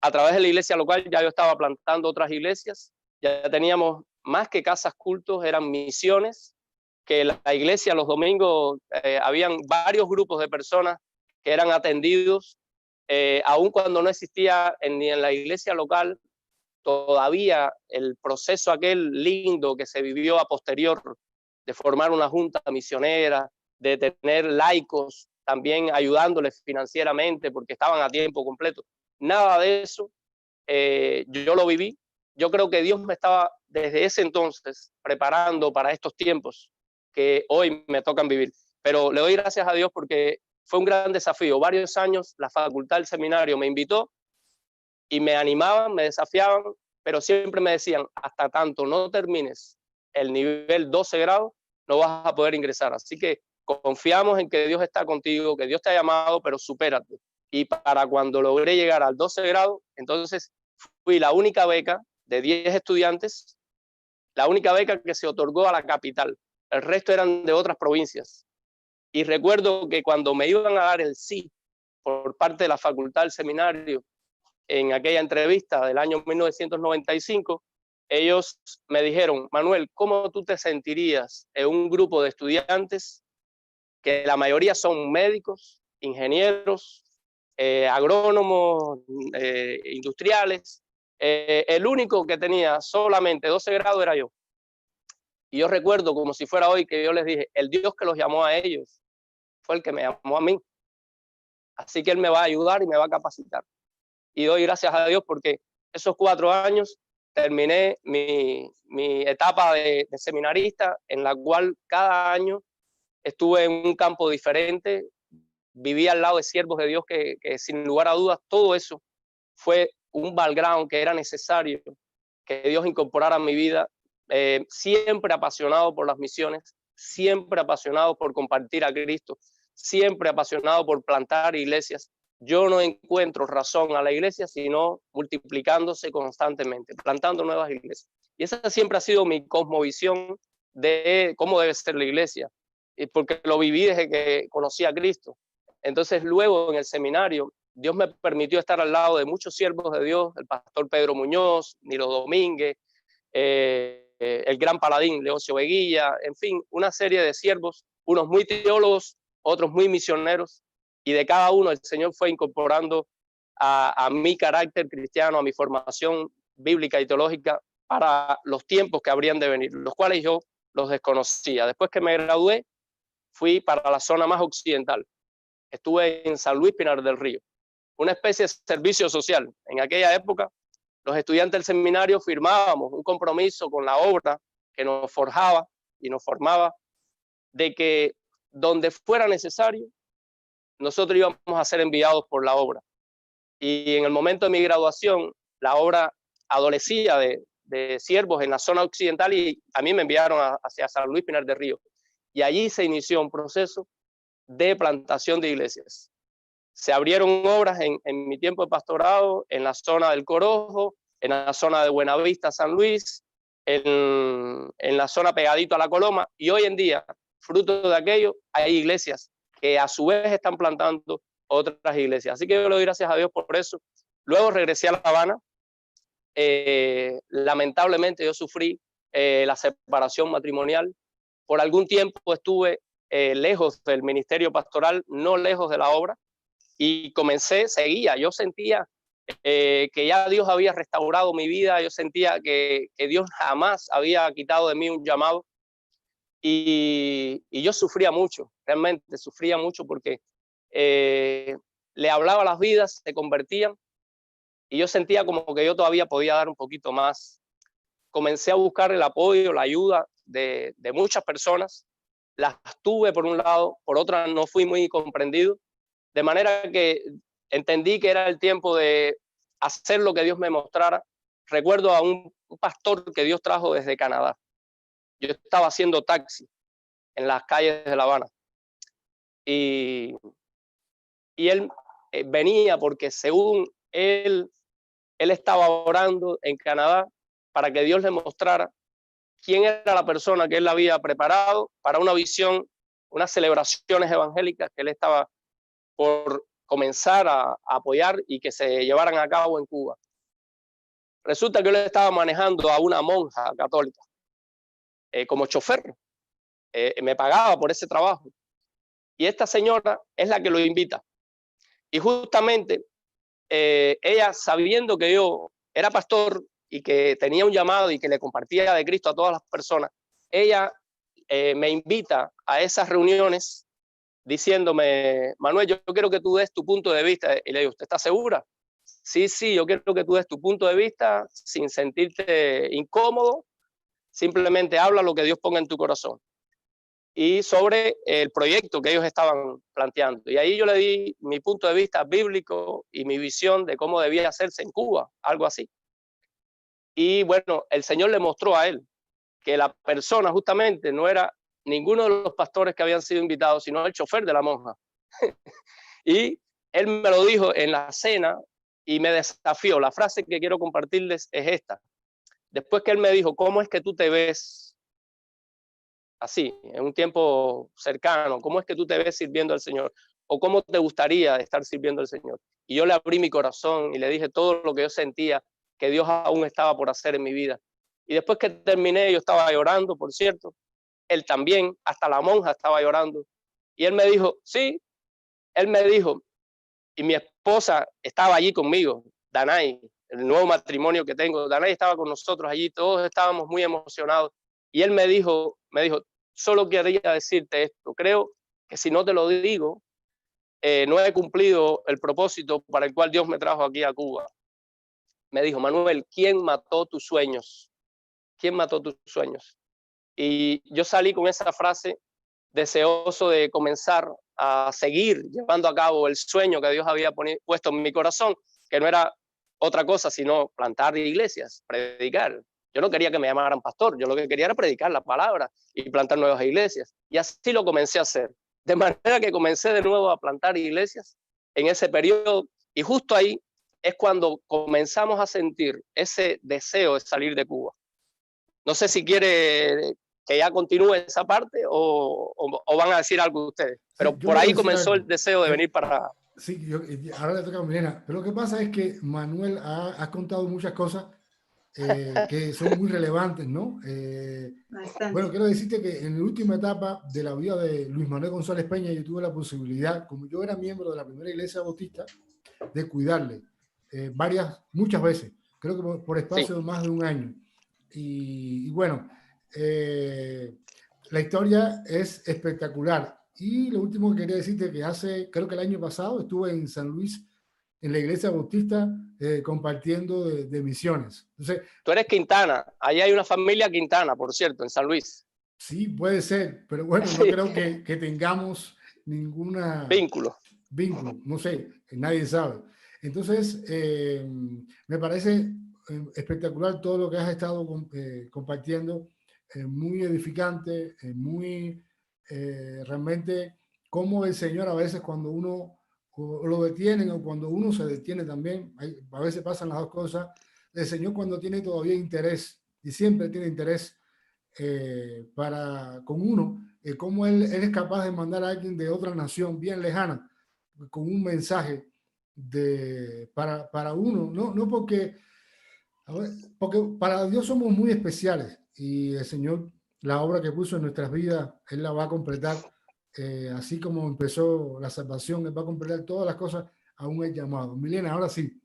a través de la iglesia local, ya yo estaba plantando otras iglesias, ya teníamos más que casas cultos, eran misiones, que la iglesia los domingos habían varios grupos de personas que eran atendidos, aun cuando no existía ni en la iglesia local todavía el proceso aquel lindo que se vivió a posterior de formar una junta misionera, de tener laicos también ayudándoles financieramente porque estaban a tiempo completo. Nada de eso yo lo viví. Yo creo que Dios me estaba desde ese entonces preparando para estos tiempos que hoy me tocan vivir. Pero le doy gracias a Dios porque fue un gran desafío. Varios años la facultad del seminario me invitó y me animaban, me desafiaban, pero siempre me decían, hasta tanto no termines el nivel 12 grado, no vas a poder ingresar. Así que confiamos en que Dios está contigo, que Dios te ha llamado, pero supérate. Y para cuando logré llegar al 12 grado, entonces fui la única beca de 10 estudiantes, la única beca que se otorgó a la capital. El resto eran de otras provincias. Y recuerdo que cuando me iban a dar el sí por parte de la facultad del seminario, en aquella entrevista del año 1995, ellos me dijeron, Manuel, ¿cómo tú te sentirías en un grupo de estudiantes que la mayoría son médicos, ingenieros, agrónomos, industriales? El único que tenía solamente 12 grados era yo. Y yo recuerdo como si fuera hoy que yo les dije, el Dios que los llamó a ellos fue el que me llamó a mí. Así que Él me va a ayudar y me va a capacitar. Y doy gracias a Dios porque esos 4 años terminé mi etapa de seminarista, en la cual cada año estuve en un campo diferente, viví al lado de siervos de Dios que sin lugar a dudas todo eso fue un background que era necesario que Dios incorporara a mi vida, siempre apasionado por las misiones, siempre apasionado por compartir a Cristo, siempre apasionado por plantar iglesias. Yo no encuentro razón a la iglesia sino multiplicándose constantemente, plantando nuevas iglesias. Y esa siempre ha sido mi cosmovisión de cómo debe ser la iglesia, porque lo viví desde que conocí a Cristo. Entonces luego en el seminario, Dios me permitió estar al lado de muchos siervos de Dios, el pastor Pedro Muñoz, Nilo Domínguez, el gran paladín Leoncio Veguilla, en fin, una serie de siervos, unos muy teólogos, otros muy misioneros, y de cada uno el Señor fue incorporando a mi carácter cristiano, a mi formación bíblica y teológica para los tiempos que habrían de venir, los cuales yo los desconocía. Después que me gradué, fui para la zona más occidental. Estuve en San Luis Pinar del Río, una especie de servicio social. En aquella época, los estudiantes del seminario firmábamos un compromiso con la obra que nos forjaba y nos formaba, de que donde fuera necesario, nosotros íbamos a ser enviados por la obra. Y en el momento de mi graduación, la obra adolecía de siervos en la zona occidental y a mí me enviaron hacia San Luis Pinar del Río. Y allí se inició un proceso de plantación de iglesias. Se abrieron obras en mi tiempo de pastorado en la zona del Corojo, en la zona de Buenavista, San Luis, en la zona pegadito a la Coloma, y hoy en día, fruto de aquello, hay iglesias que a su vez están plantando otras iglesias. Así que yo le doy gracias a Dios por eso. Luego regresé a La Habana. Lamentablemente yo sufrí la separación matrimonial. Por algún tiempo estuve lejos del ministerio pastoral, no lejos de la obra, y seguía. Yo sentía que ya Dios había restaurado mi vida, yo sentía que Dios jamás había quitado de mí un llamado, y yo sufría mucho, realmente sufría mucho, porque le hablaba a las vidas, se convertían, y yo sentía como que yo todavía podía dar un poquito más. Comencé a buscar el apoyo, la ayuda de muchas personas, las tuve por un lado, por otra no fui muy comprendido, de manera que entendí que era el tiempo de hacer lo que Dios me mostrara. Recuerdo a un pastor que Dios trajo desde Canadá. Yo estaba haciendo taxi en las calles de La Habana, y él venía porque según él estaba orando en Canadá para que Dios le mostrara quién era la persona que él había preparado para una visión, unas celebraciones evangélicas que él estaba por comenzar a apoyar y que se llevaran a cabo en Cuba. Resulta que él estaba manejando a una monja católica como chofer. Me pagaba por ese trabajo. Y esta señora es la que lo invita. Y justamente ella, sabiendo que yo era pastor y que tenía un llamado y que le compartía de Cristo a todas las personas, ella me invita a esas reuniones diciéndome: Manuel, yo quiero que tú des tu punto de vista. Y le digo: ¿usted está segura? Sí, yo quiero que tú des tu punto de vista sin sentirte incómodo, simplemente habla lo que Dios ponga en tu corazón. Y sobre el proyecto que ellos estaban planteando. Y ahí yo le di mi punto de vista bíblico y mi visión de cómo debía hacerse en Cuba, algo así. Y bueno, el Señor le mostró a él que la persona justamente no era ninguno de los pastores que habían sido invitados, sino el chofer de la monja. Y él me lo dijo en la cena y me desafió. La frase que quiero compartirles es esta. Después que él me dijo: ¿cómo es que tú te ves así, en un tiempo cercano? ¿Cómo es que tú te ves sirviendo al Señor? ¿O cómo te gustaría estar sirviendo al Señor? Y yo le abrí mi corazón y le dije todo lo que yo sentía que Dios aún estaba por hacer en mi vida. Y después que terminé, yo estaba llorando, por cierto. Él también, hasta la monja estaba llorando. Y él me dijo: sí, él me dijo, y mi esposa estaba allí conmigo, Danay, el nuevo matrimonio que tengo. Danay estaba con nosotros allí, todos estábamos muy emocionados. Y él me dijo, solo quería decirte esto, creo que si no te lo digo, no he cumplido el propósito para el cual Dios me trajo aquí a Cuba. Me dijo: Manuel, ¿quién mató tus sueños? ¿Quién mató tus sueños? Y yo salí con esa frase deseoso de comenzar a seguir llevando a cabo el sueño que Dios había puesto en mi corazón, que no era otra cosa sino plantar iglesias, predicar. Yo no quería que me llamaran pastor, yo lo que quería era predicar la palabra y plantar nuevas iglesias. Y así lo comencé a hacer. De manera que comencé de nuevo a plantar iglesias en ese periodo, y justo ahí es cuando comenzamos a sentir ese deseo de salir de Cuba. No sé si quiere que ya continúe esa parte o van a decir algo ustedes, pero sí, por ahí comenzó el deseo de venir para... Sí, ahora le toca a Milena, pero lo que pasa es que Manuel ha contado muchas cosas que son muy relevantes, ¿no? Bueno, quiero decirte que en la última etapa de la vida de Luis Manuel González Peña, yo tuve la posibilidad, como yo era miembro de la primera iglesia bautista, de cuidarle muchas veces, creo que por espacio de más de un año. Y bueno, la historia es espectacular. Y lo último que quería decirte que creo que el año pasado estuve en San Luis, en la iglesia bautista, compartiendo de misiones. Entonces, tú eres Quintana, ahí hay una familia Quintana, por cierto, en San Luis. Sí, puede ser, pero bueno, no creo que tengamos ninguna vínculo, no sé, nadie sabe. Entonces, me parece espectacular todo lo que has estado compartiendo, muy edificante, realmente cómo el Señor a veces cuando uno lo detienen o cuando uno se detiene también, a veces pasan las dos cosas, el Señor cuando tiene todavía interés, y siempre tiene interés con uno, cómo él es capaz de mandar a alguien de otra nación bien lejana con un mensaje para uno, no porque para Dios somos muy especiales y el Señor, la obra que puso en nuestras vidas, Él la va a completar así como empezó la salvación, Él va a completar todas las cosas aún el llamado. Milena, ahora sí.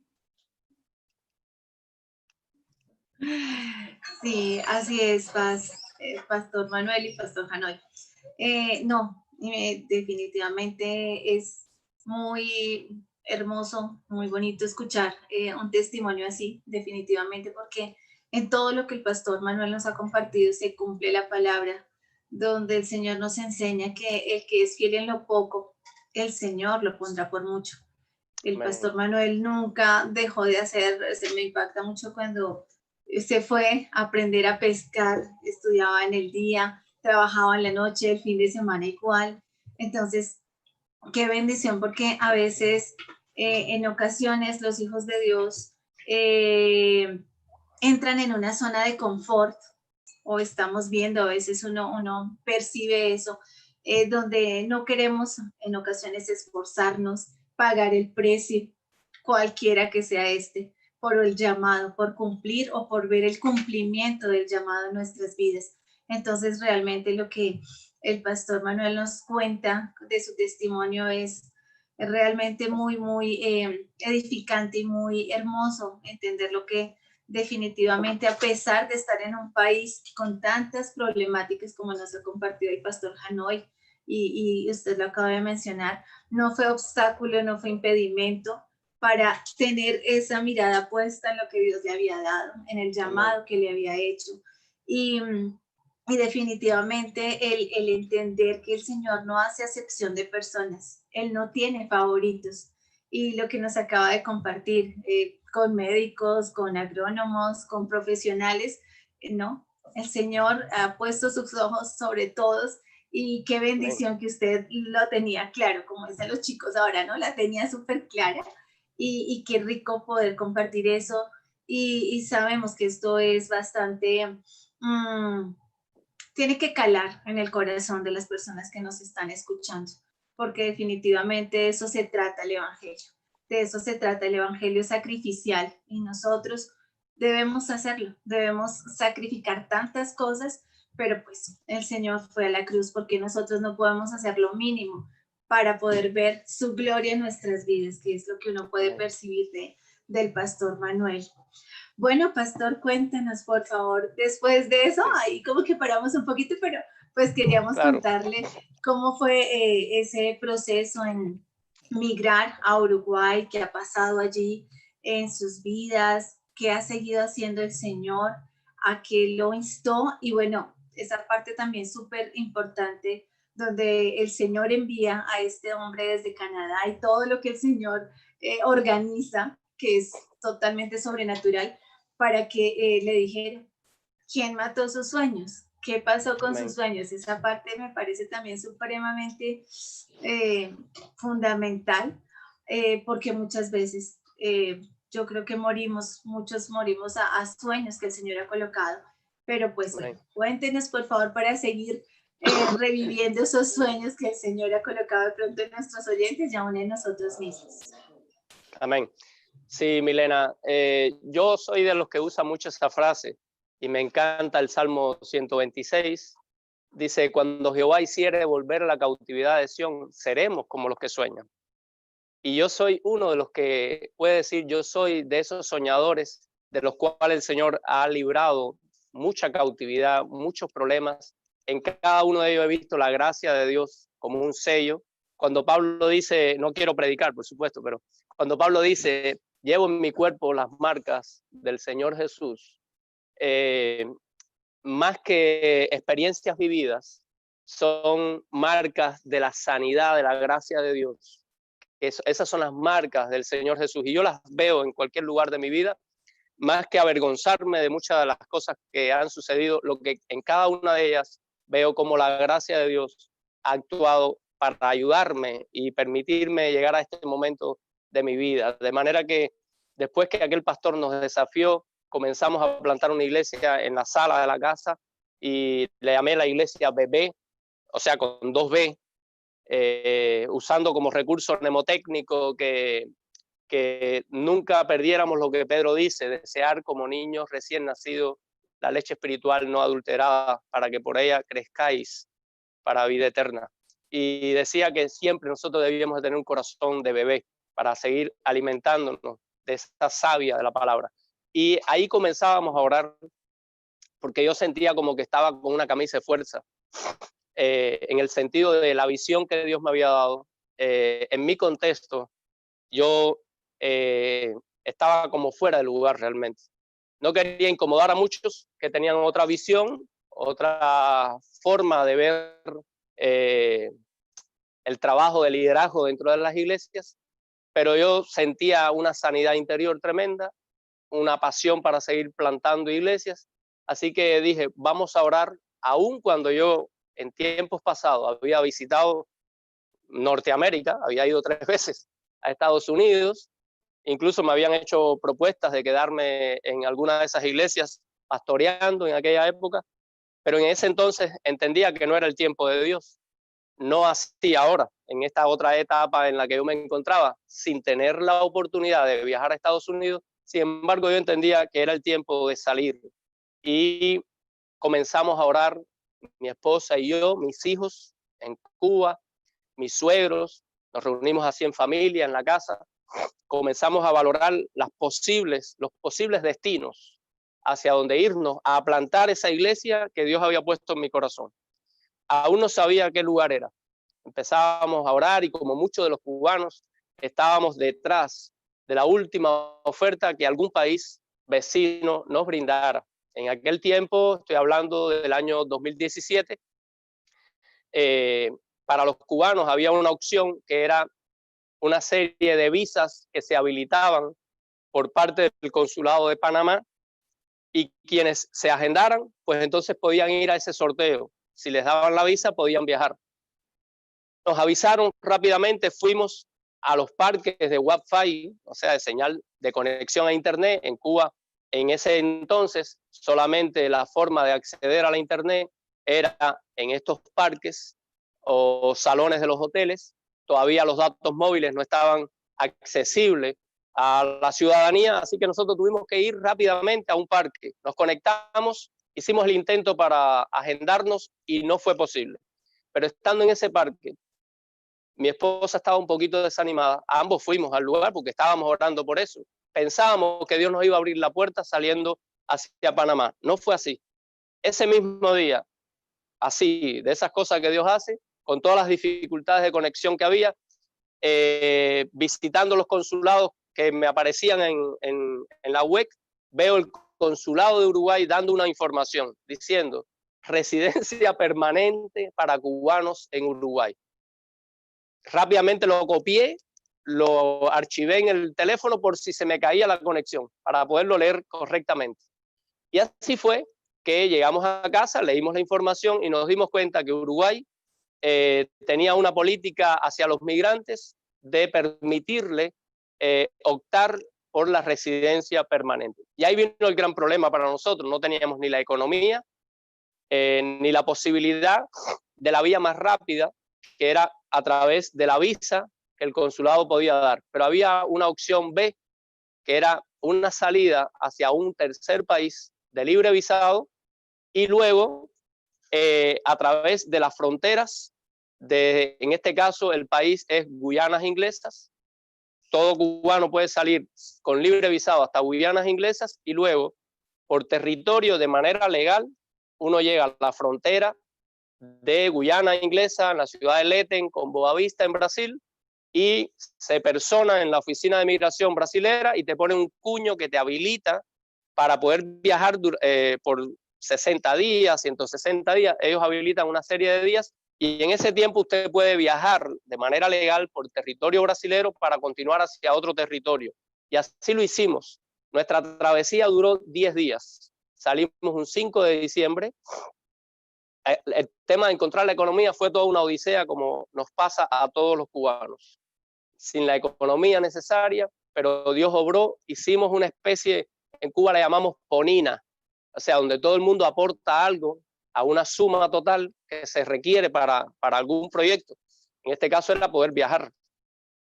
Sí, así es, Pastor Manuel y Pastor Janoy. No, definitivamente es muy hermoso, muy bonito escuchar un testimonio así, definitivamente, porque en todo lo que el Pastor Manuel nos ha compartido se cumple la palabra, donde el Señor nos enseña que el que es fiel en lo poco, el Señor lo pondrá por mucho. El Amén. Pastor Manuel nunca dejó de hacer, se me impacta mucho cuando se fue a aprender a pescar, estudiaba en el día, trabajaba en la noche, el fin de semana igual. Entonces, qué bendición, porque a veces, en ocasiones, los hijos de Dios entran en una zona de confort, o estamos viendo, a veces uno percibe eso, donde no queremos en ocasiones esforzarnos, pagar el precio, cualquiera que sea este, por el llamado, por cumplir o por ver el cumplimiento del llamado en nuestras vidas. Entonces, realmente lo que el pastor Manuel nos cuenta de su testimonio es realmente muy edificante y muy hermoso entender lo que definitivamente, a pesar de estar en un país con tantas problemáticas como nos ha compartido el pastor Janoy, y usted lo acaba de mencionar, no fue obstáculo, no fue impedimento para tener esa mirada puesta en lo que Dios le había dado, en el llamado que le había hecho. Y definitivamente el entender que el Señor no hace acepción de personas, Él no tiene favoritos. Y lo que nos acaba de compartir con médicos, con agrónomos, con profesionales, ¿no? El Señor ha puesto sus ojos sobre todos, y qué bendición que usted lo tenía claro, como dicen los chicos ahora, ¿no? La tenía súper clara, y qué rico poder compartir eso, y sabemos que esto es bastante... tiene que calar en el corazón de las personas que nos están escuchando, porque definitivamente de eso se trata el Evangelio, de eso se trata el Evangelio sacrificial, y nosotros debemos hacerlo, debemos sacrificar tantas cosas, pero pues el Señor fue a la cruz, porque nosotros no podemos hacer lo mínimo para poder ver su gloria en nuestras vidas, que es lo que uno puede percibir del pastor Manuel. Bueno, pastor, cuéntenos, por favor, después de eso, ahí como que paramos un poquito, pero pues queríamos contarle cómo fue ese proceso en migrar a Uruguay, qué ha pasado allí en sus vidas, qué ha seguido haciendo el Señor, a qué lo instó, y bueno, esa parte también súper importante, donde el Señor envía a este hombre desde Canadá, y todo lo que el Señor organiza, que es totalmente sobrenatural, para que le dijera quién mató sus sueños, qué pasó con sus sueños. Esa parte me parece también supremamente fundamental, porque muchas veces yo creo que muchos morimos a sueños que el Señor ha colocado, pero pues bueno, cuéntenos por favor para seguir reviviendo esos sueños que el Señor ha colocado de pronto en nuestros oyentes y aún en nosotros mismos. Amén. Sí, Milena, yo soy de los que usa mucho esa frase y me encanta el Salmo 126. Dice, cuando Jehová hiciere volver la cautividad de Sión, seremos como los que sueñan. Y yo soy uno de los que puede decir, yo soy de esos soñadores de los cuales el Señor ha librado mucha cautividad, muchos problemas. En cada uno de ellos he visto la gracia de Dios como un sello. Cuando Pablo dice, no quiero predicar, por supuesto, pero cuando Pablo dice, llevo en mi cuerpo las marcas del Señor Jesús, más que experiencias vividas, son marcas de la sanidad, de la gracia de Dios. Esas son las marcas del Señor Jesús, y yo las veo en cualquier lugar de mi vida, más que avergonzarme de muchas de las cosas que han sucedido, lo que en cada una de ellas veo como la gracia de Dios ha actuado para ayudarme y permitirme llegar a este momento de mi vida. De manera que después que aquel pastor nos desafió, comenzamos a plantar una iglesia en la sala de la casa y le llamé la iglesia Bebé, o sea, con 2 B, usando como recurso mnemotécnico que nunca perdiéramos lo que Pedro dice, desear como niños recién nacidos la leche espiritual no adulterada, para que por ella crezcáis para vida eterna. y decía que siempre nosotros debíamos de tener un corazón de bebé para seguir alimentándonos de esta savia de la palabra. Y ahí comenzábamos a orar, porque yo sentía como que estaba con una camisa de fuerza, en el sentido de la visión que Dios me había dado. En mi contexto, yo estaba como fuera de lugar realmente. No quería incomodar a muchos que tenían otra visión, otra forma de ver el trabajo de liderazgo dentro de las iglesias, pero yo sentía una sanidad interior tremenda, una pasión para seguir plantando iglesias, así que dije, vamos a orar, aun cuando yo en tiempos pasados había visitado Norteamérica, había ido 3 veces a Estados Unidos, incluso me habían hecho propuestas de quedarme en alguna de esas iglesias pastoreando en aquella época, pero en ese entonces entendía que no era el tiempo de Dios. No así ahora, en esta otra etapa en la que yo me encontraba, sin tener la oportunidad de viajar a Estados Unidos. Sin embargo, yo entendía que era el tiempo de salir y comenzamos a orar, mi esposa y yo, mis hijos en Cuba, mis suegros, nos reunimos así en familia, en la casa, comenzamos a valorar los posibles destinos hacia donde irnos a plantar esa iglesia que Dios había puesto en mi corazón. Aún no sabía qué lugar era. Empezábamos a orar y como muchos de los cubanos estábamos detrás de la última oferta que algún país vecino nos brindara. En aquel tiempo, estoy hablando del año 2017, para los cubanos había una opción que era una serie de visas que se habilitaban por parte del Consulado de Panamá y quienes se agendaran, pues entonces podían ir a ese sorteo. Si les daban la visa, podían viajar. Nos avisaron rápidamente, fuimos a los parques de Wi-Fi, o sea, de señal de conexión a Internet. En Cuba, en ese entonces, solamente la forma de acceder a la Internet era en estos parques o salones de los hoteles. Todavía los datos móviles no estaban accesibles a la ciudadanía, así que nosotros tuvimos que ir rápidamente a un parque. Nos conectamos, hicimos el intento para agendarnos y no fue posible. Pero estando en ese parque, mi esposa estaba un poquito desanimada. Ambos fuimos al lugar porque estábamos orando por eso. Pensábamos que Dios nos iba a abrir la puerta saliendo hacia Panamá. No fue así. Ese mismo día, así, de esas cosas que Dios hace, con todas las dificultades de conexión que había, visitando los consulados que me aparecían en la web, veo el consulado de Uruguay dando una información diciendo residencia permanente para cubanos en Uruguay. Rápidamente lo copié, lo archivé en el teléfono por si se me caía la conexión, para poderlo leer correctamente. Y así fue que llegamos a casa, leímos la información y nos dimos cuenta que Uruguay tenía una política hacia los migrantes de permitirle optar por la residencia permanente. Y ahí vino el gran problema para nosotros, no teníamos ni la economía, ni la posibilidad de la vía más rápida, que era a través de la visa que el consulado podía dar. Pero había una opción B, que era una salida hacia un tercer país de libre visado y luego a través de las fronteras en este caso el país es Guyanas Inglesas. Todo cubano puede salir con libre visado hasta Guyanas Inglesas y luego por territorio de manera legal uno llega a la frontera de Guyana Inglesa en la ciudad de Leten con Boavista en Brasil y se persona en la oficina de migración brasilera y te pone un cuño que te habilita para poder viajar por 60 días, 160 días. Ellos habilitan una serie de días y en ese tiempo usted puede viajar de manera legal por territorio brasilero para continuar hacia otro territorio. Y así lo hicimos. Nuestra travesía duró 10 días. Salimos un 5 de diciembre. El tema de encontrar la economía fue toda una odisea, como nos pasa a todos los cubanos. Sin la economía necesaria, pero Dios obró, hicimos una especie, en Cuba la llamamos ponina, o sea, donde todo el mundo aporta algo a una suma total que se requiere para algún proyecto. En este caso era poder viajar.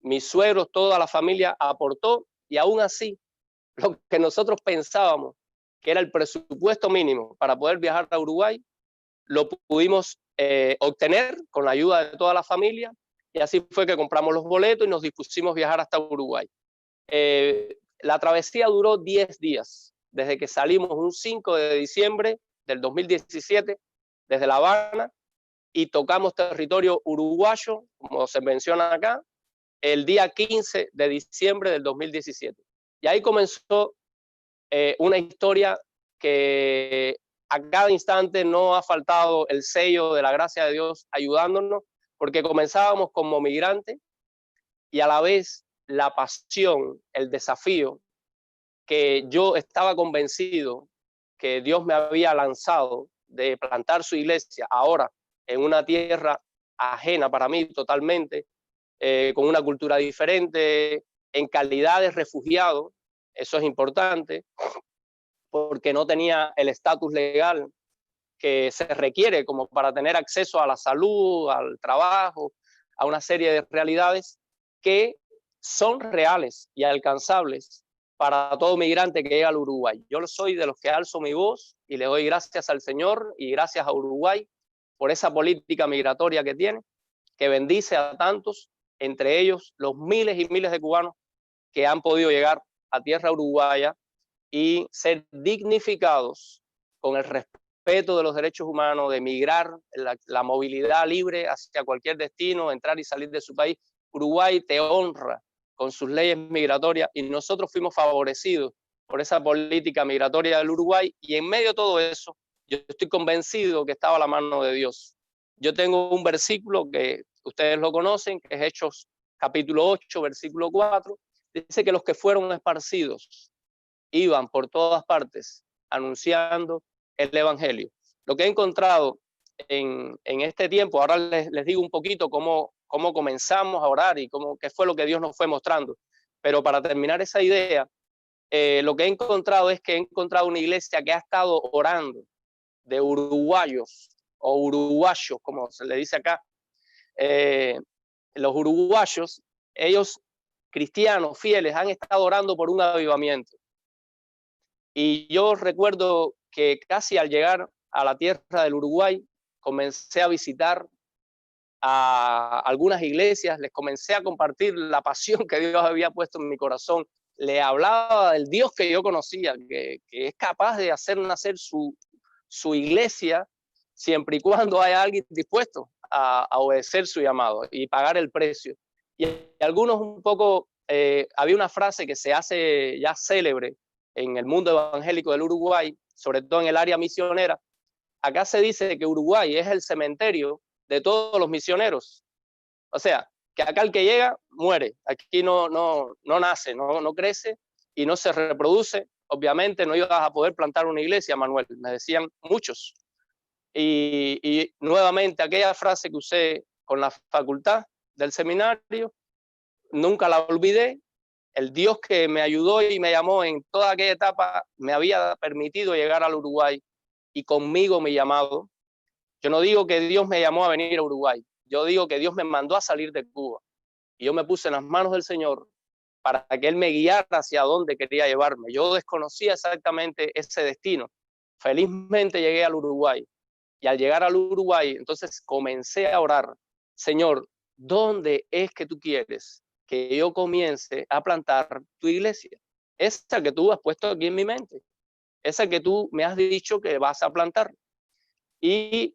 Mis suegros, toda la familia aportó y aún así, lo que nosotros pensábamos que era el presupuesto mínimo para poder viajar a Uruguay, lo pudimos obtener con la ayuda de toda la familia, y así fue que compramos los boletos y nos dispusimos a viajar hasta Uruguay. La travesía duró 10 días, desde que salimos un 5 de diciembre del 2017 desde La Habana, y tocamos territorio uruguayo, como se menciona acá, el día 15 de diciembre del 2017. Y ahí comenzó una historia que a cada instante no ha faltado el sello de la gracia de Dios ayudándonos, porque comenzábamos como migrantes y a la vez la pasión, el desafío que yo estaba convencido que Dios me había lanzado de plantar su iglesia ahora en una tierra ajena para mí totalmente, con una cultura diferente, en calidad de refugiado. Eso es importante, porque no tenía el estatus legal que se requiere como para tener acceso a la salud, al trabajo, a una serie de realidades que son reales y alcanzables para todo migrante que llega al Uruguay. Yo soy de los que alzo mi voz y le doy gracias al Señor y gracias a Uruguay por esa política migratoria que tiene, que bendice a tantos, entre ellos los miles y miles de cubanos que han podido llegar a tierra uruguaya y ser dignificados con el respeto de los derechos humanos, de migrar, la movilidad libre hacia cualquier destino, entrar y salir de su país. Uruguay te honra con sus leyes migratorias y nosotros fuimos favorecidos por esa política migratoria del Uruguay, y en medio de todo eso yo estoy convencido que estaba la mano de Dios. Yo tengo un versículo que ustedes lo conocen, que es Hechos capítulo 8, versículo 4, dice que los que fueron esparcidos iban por todas partes anunciando el evangelio. Lo que he encontrado en este tiempo, ahora les digo un poquito cómo comenzamos a orar y qué fue lo que Dios nos fue mostrando, pero para terminar esa idea, lo que he encontrado es que he encontrado una iglesia que ha estado orando de uruguayos o uruguayos, como se le dice acá. Los uruguayos, ellos cristianos fieles, han estado orando por un avivamiento. Y yo recuerdo que casi al llegar a la tierra del Uruguay, comencé a visitar a algunas iglesias, les comencé a compartir la pasión que Dios había puesto en mi corazón. Le hablaba del Dios que yo conocía, que es capaz de hacer nacer su iglesia siempre y cuando haya alguien dispuesto a obedecer su llamado y pagar el precio. Y algunos un poco, había una frase que se hace ya célebre en el mundo evangélico del Uruguay, sobre todo en el área misionera. Acá se dice que Uruguay es el cementerio de todos los misioneros. O sea, que acá el que llega muere, aquí no nace, no crece y no se reproduce. Obviamente no ibas a poder plantar una iglesia, Manuel, me decían muchos. Y nuevamente aquella frase que usé con la facultad del seminario, nunca la olvidé. El Dios que me ayudó y me llamó en toda aquella etapa me había permitido llegar al Uruguay y conmigo mi llamado. Yo no digo que Dios me llamó a venir a Uruguay, yo digo que Dios me mandó a salir de Cuba y yo me puse en las manos del Señor para que Él me guiara hacia dónde quería llevarme. Yo desconocía exactamente ese destino. Felizmente llegué al Uruguay y al llegar al Uruguay entonces comencé a orar: Señor, ¿dónde es que tú quieres que yo comience a plantar tu iglesia? Esa que tú has puesto aquí en mi mente, esa que tú me has dicho que vas a plantar. Y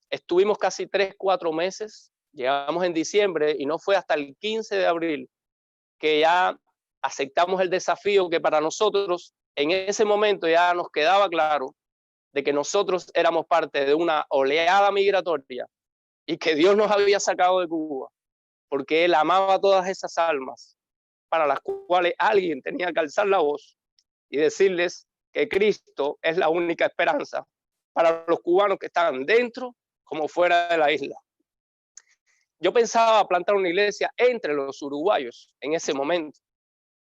estuvimos casi 3-4 meses, llegamos en diciembre y no fue hasta el 15 de abril que ya aceptamos el desafío, que para nosotros en ese momento ya nos quedaba claro de que nosotros éramos parte de una oleada migratoria y que Dios nos había sacado de Cuba porque Él amaba a todas esas almas para las cuales alguien tenía que alzar la voz y decirles que Cristo es la única esperanza para los cubanos que están dentro como fuera de la isla. Yo pensaba plantar una iglesia entre los uruguayos en ese momento,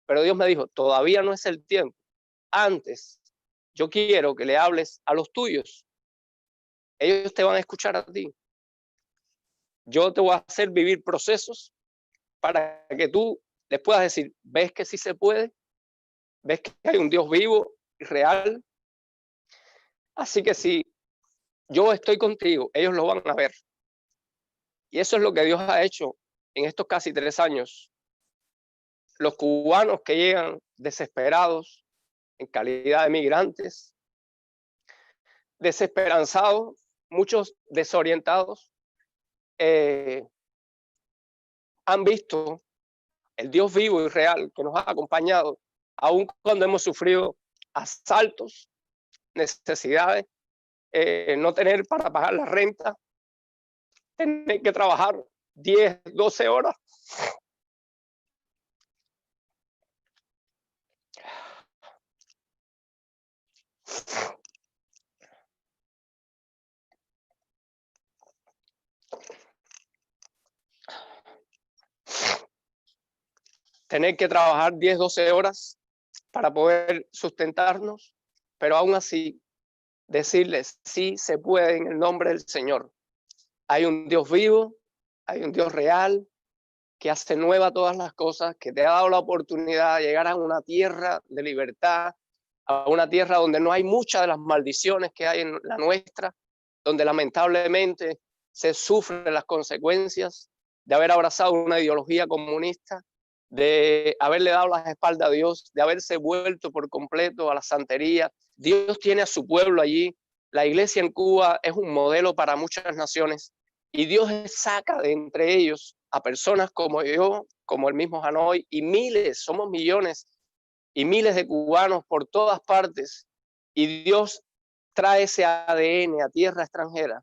pero Dios me dijo: todavía no es el tiempo. Antes, yo quiero que le hables a los tuyos. Ellos te van a escuchar a ti. Yo te voy a hacer vivir procesos para que tú les puedas decir: ¿ves que sí se puede? ¿Ves que hay un Dios vivo y real? Así que sí, yo estoy contigo, ellos lo van a ver. Y eso es lo que Dios ha hecho en estos casi 3 años. Los cubanos que llegan desesperados, en calidad de migrantes, desesperanzados, muchos desorientados, han visto el Dios vivo y real que nos ha acompañado, aun cuando hemos sufrido asaltos, necesidades, no tener para pagar la renta, tener que trabajar 10, 12 horas. Tener que trabajar 10, 12 horas para poder sustentarnos, pero aún así decirles, sí se puede en el nombre del Señor. Hay un Dios vivo, hay un Dios real, que hace nueva todas las cosas, que te ha dado la oportunidad de llegar a una tierra de libertad, a una tierra donde no hay muchas de las maldiciones que hay en la nuestra, donde lamentablemente se sufren las consecuencias de haber abrazado una ideología comunista, de haberle dado las espaldas a Dios, de haberse vuelto por completo a la santería. Dios tiene a su pueblo allí. La iglesia en Cuba es un modelo para muchas naciones y Dios saca de entre ellos a personas como yo, como el mismo Hanoi, y miles, somos millones y miles de cubanos por todas partes, y Dios trae ese ADN a tierra extranjera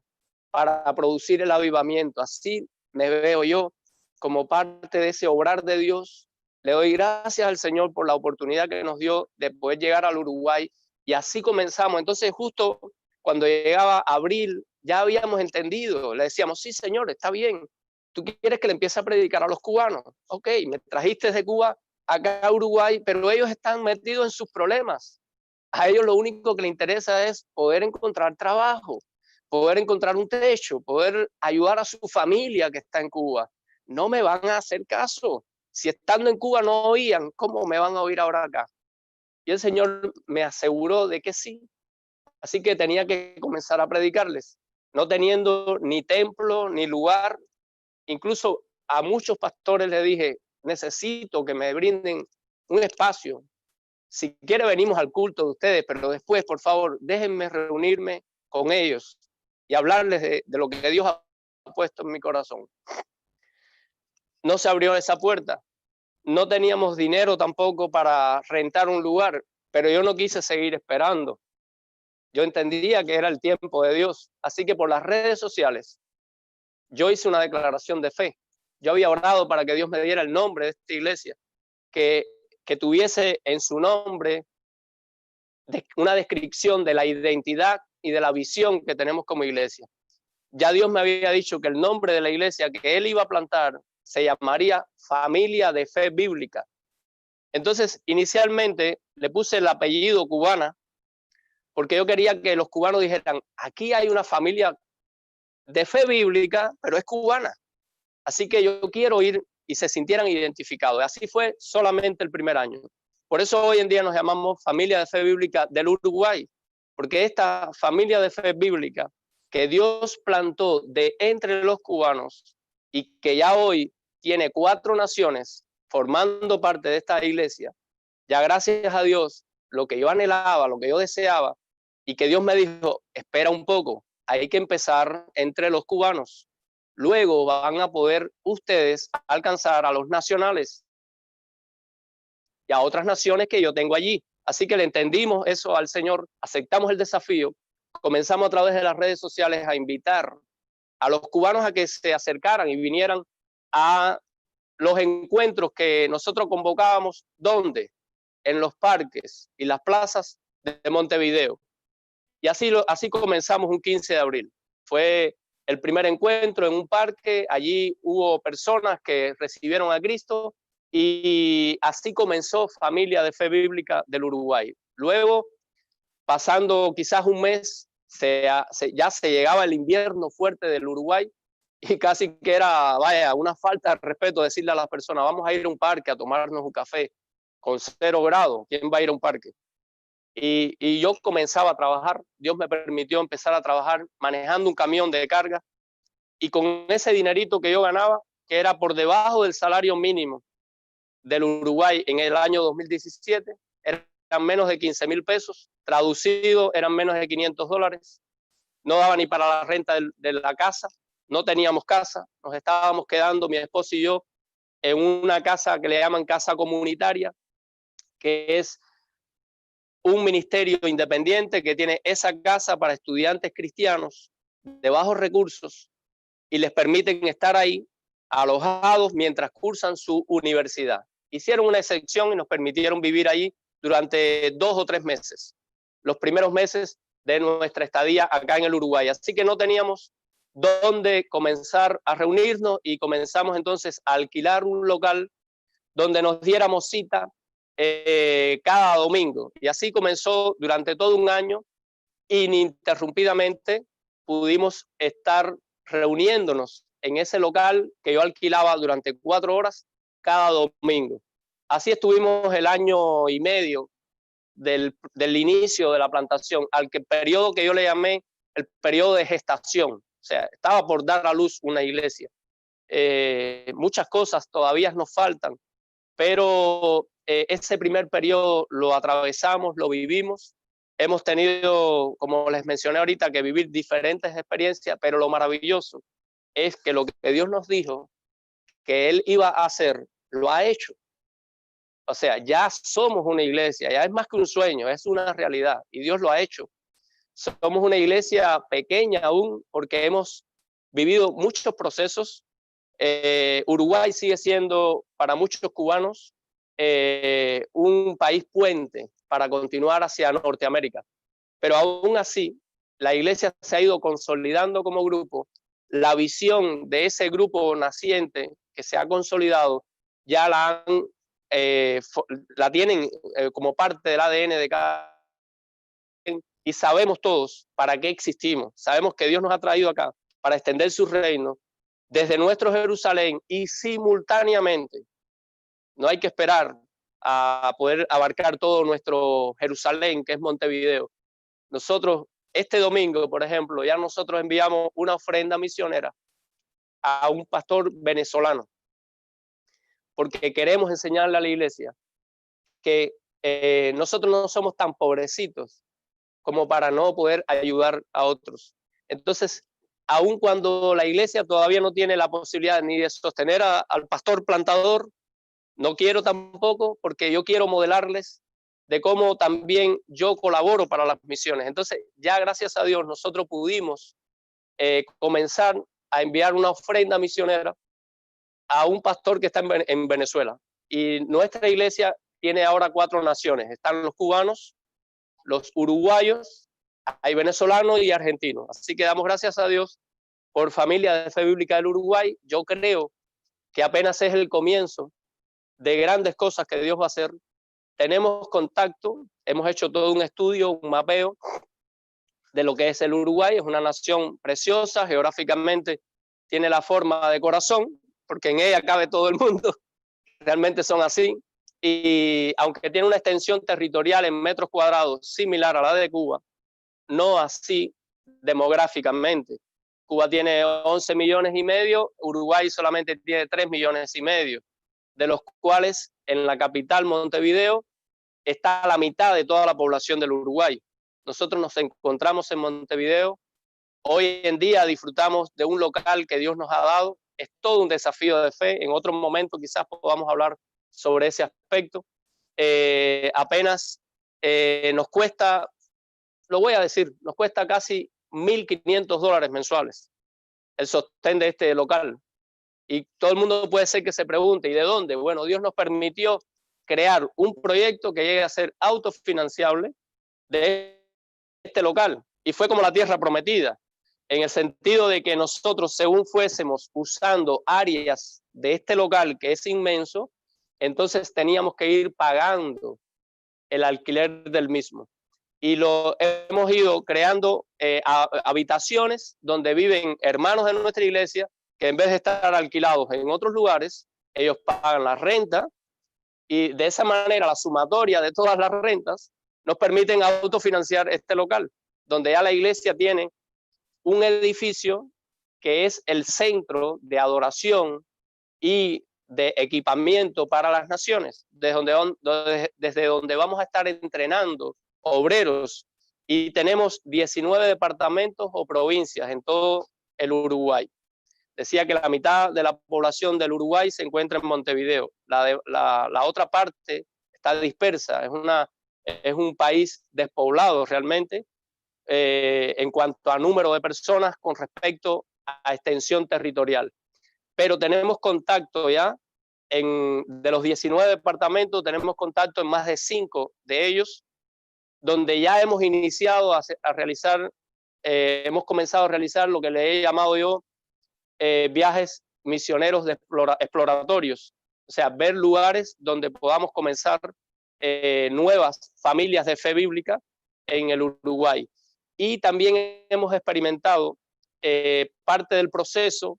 para producir el avivamiento. Así me veo yo como parte de ese obrar de Dios. Le doy gracias al Señor por la oportunidad que nos dio de poder llegar al Uruguay, y así comenzamos. Entonces, justo cuando llegaba abril, ya habíamos entendido, le decíamos, sí, Señor, está bien, tú quieres que le empiece a predicar a los cubanos. Ok, me trajiste de Cuba acá a Uruguay, pero ellos están metidos en sus problemas. A ellos lo único que les interesa es poder encontrar trabajo, poder encontrar un techo, poder ayudar a su familia que está en Cuba. No me van a hacer caso. Si estando en Cuba no oían, ¿cómo me van a oír ahora acá? Y el Señor me aseguró de que sí. Así que tenía que comenzar a predicarles, no teniendo ni templo ni lugar. Incluso a muchos pastores le dije, necesito que me brinden un espacio. Si quiere venimos al culto de ustedes, pero después, por favor, déjenme reunirme con ellos y hablarles de lo que Dios ha puesto en mi corazón. No se abrió esa puerta. No teníamos dinero tampoco para rentar un lugar, pero yo no quise seguir esperando. Yo entendía que era el tiempo de Dios. Así que por las redes sociales, yo hice una declaración de fe. Yo había orado para que Dios me diera el nombre de esta iglesia, que tuviese en su nombre una descripción de la identidad y de la visión que tenemos como iglesia. Ya Dios me había dicho que el nombre de la iglesia que Él iba a plantar se llamaría Familia de Fe Bíblica. Entonces, inicialmente le puse el apellido Cubana, porque yo quería que los cubanos dijeran, aquí hay una familia de fe bíblica, pero es cubana. Así que yo quiero ir y se sintieran identificados. Así fue solamente el primer año. Por eso hoy en día nos llamamos Familia de Fe Bíblica del Uruguay, porque esta familia de fe bíblica que Dios plantó de entre los cubanos y que ya hoy tiene 4 naciones formando parte de esta iglesia, ya gracias a Dios, lo que yo anhelaba, lo que yo deseaba, y que Dios me dijo, espera un poco, hay que empezar entre los cubanos. Luego van a poder ustedes alcanzar a los nacionales y a otras naciones que yo tengo allí. Así que le entendimos eso al Señor, aceptamos el desafío, comenzamos a través de las redes sociales a invitar a los cubanos a que se acercaran y vinieran a los encuentros que nosotros convocábamos. ¿Dónde? En los parques y las plazas de Montevideo. Y así comenzamos un 15 de abril. Fue el primer encuentro en un parque, allí hubo personas que recibieron a Cristo y así comenzó Familia de Fe Bíblica del Uruguay. Luego, pasando quizás un mes, ya se llegaba el invierno fuerte del Uruguay y casi que era, vaya, una falta de respeto decirle a las personas, vamos a ir a un parque a tomarnos un café con 0 grados, ¿quién va a ir a un parque? y yo comenzaba a trabajar. Dios me permitió empezar a trabajar manejando un camión de carga, y con ese dinerito que yo ganaba, que era por debajo del salario mínimo del Uruguay en el año 2017, eran menos de 15.000 pesos, traducido eran menos de $500, no daba ni para la renta de la casa, no teníamos casa, nos estábamos quedando mi esposo y yo en una casa que le llaman casa comunitaria, que es un ministerio independiente que tiene esa casa para estudiantes cristianos de bajos recursos y les permiten estar ahí alojados mientras cursan su universidad. Hicieron una excepción y nos permitieron vivir allí durante 2 o 3 meses, los primeros meses de nuestra estadía acá en el Uruguay. Así que no teníamos dónde comenzar a reunirnos y comenzamos entonces a alquilar un local donde nos diéramos cita cada domingo. Y así comenzó durante todo un año, ininterrumpidamente pudimos estar reuniéndonos en ese local que yo alquilaba durante 4 horas cada domingo. Así estuvimos el año y medio del inicio de la plantación, al periodo que yo le llamé el periodo de gestación. O sea, estaba por dar a luz una iglesia. Muchas cosas todavía nos faltan, pero ese primer periodo lo atravesamos, lo vivimos. Hemos tenido, como les mencioné ahorita, que vivir diferentes experiencias, pero lo maravilloso es que lo que Dios nos dijo que Él iba a hacer, lo ha hecho. O sea, ya somos una iglesia, ya es más que un sueño, es una realidad, y Dios lo ha hecho. Somos una iglesia pequeña aún porque hemos vivido muchos procesos. Uruguay sigue siendo para muchos cubanos un país puente para continuar hacia Norteamérica. Pero aún así, la iglesia se ha ido consolidando como grupo. La visión de ese grupo naciente que se ha consolidado ya la tienen como parte del ADN de cada, y sabemos todos para qué existimos. Sabemos que Dios nos ha traído acá para extender su reino desde nuestro Jerusalén, y simultáneamente no hay que esperar a poder abarcar todo nuestro Jerusalén, que es Montevideo. Nosotros, este domingo, por ejemplo, ya nosotros enviamos una ofrenda misionera a un pastor venezolano, porque queremos enseñarle a la iglesia que nosotros no somos tan pobrecitos como para no poder ayudar a otros. Entonces, aun cuando la iglesia todavía no tiene la posibilidad ni de sostener al pastor plantador, no quiero tampoco, porque yo quiero modelarles de cómo también yo colaboro para las misiones. Entonces, ya gracias a Dios, nosotros pudimos comenzar a enviar una ofrenda misionera a un pastor que está en Venezuela. Y nuestra iglesia tiene ahora 4 naciones. Están los cubanos, los uruguayos, hay venezolanos y argentinos. Así que damos gracias a Dios por Familia de Fe Bíblica del Uruguay. Yo creo que apenas es el comienzo de grandes cosas que Dios va a hacer. Tenemos contacto, hemos hecho todo un estudio, un mapeo de lo que es el Uruguay. Es una nación preciosa, geográficamente tiene la forma de corazón, porque en ella cabe todo el mundo. Realmente son así. Y aunque tiene una extensión territorial en metros cuadrados similar a la de Cuba, no así demográficamente. Cuba tiene 11 millones y medio, Uruguay solamente tiene 3 millones y medio, de los cuales en la capital, Montevideo, está la mitad de toda la población del Uruguay. Nosotros nos encontramos en Montevideo. Hoy en día disfrutamos de un local que Dios nos ha dado. Es todo un desafío de fe. En otro momento quizás podamos hablar sobre ese aspecto. Apenas nos cuesta, lo voy a decir, nos cuesta casi $1.500 mensuales el sostén de este local. Y todo el mundo puede ser que se pregunte, ¿y de dónde? Bueno, Dios nos permitió crear un proyecto que llegue a ser autofinanciable de este local. Y fue como la tierra prometida, en el sentido de que nosotros, según fuésemos usando áreas de este local, que es inmenso, entonces teníamos que ir pagando el alquiler del mismo. Y lo hemos ido creando habitaciones donde viven hermanos de nuestra iglesia, que en vez de estar alquilados en otros lugares, ellos pagan la renta, y de esa manera la sumatoria de todas las rentas nos permiten autofinanciar este local, donde ya la iglesia tiene un edificio que es el centro de adoración y de equipamiento para las naciones, desde donde vamos a estar entrenando obreros, y tenemos 19 departamentos o provincias en todo el Uruguay. Decía que la mitad de la población del Uruguay se encuentra en Montevideo, la otra parte está dispersa, es un país despoblado realmente en cuanto a número de personas con respecto a extensión territorial. Pero tenemos contacto ya, de los 19 departamentos, tenemos contacto en más de 5 de ellos, donde ya hemos iniciado a realizar, hemos comenzado a realizar lo que le he llamado yo viajes misioneros exploratorios, o sea, ver lugares donde podamos comenzar nuevas familias de fe bíblica en el Uruguay. Y también hemos experimentado parte del proceso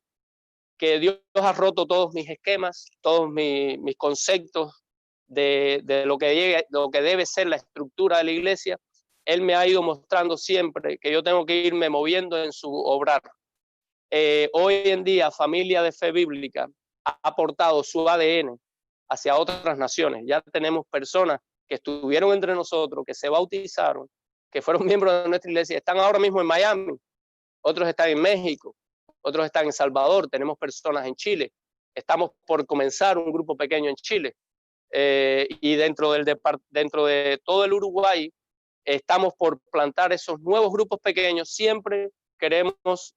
que Dios ha roto todos mis esquemas, todos mis conceptos de lo que debe ser la estructura de la iglesia. Él me ha ido mostrando siempre que yo tengo que irme moviendo en su obrar. Hoy en día, Familia de Fe Bíblica ha aportado su ADN hacia otras naciones. Ya tenemos personas que estuvieron entre nosotros, que se bautizaron, que fueron miembros de nuestra iglesia, están ahora mismo en Miami, otros están en México, otros están en Salvador, tenemos personas en Chile, estamos por comenzar un grupo pequeño en Chile, y dentro de todo el Uruguay estamos por plantar esos nuevos grupos pequeños. Siempre queremos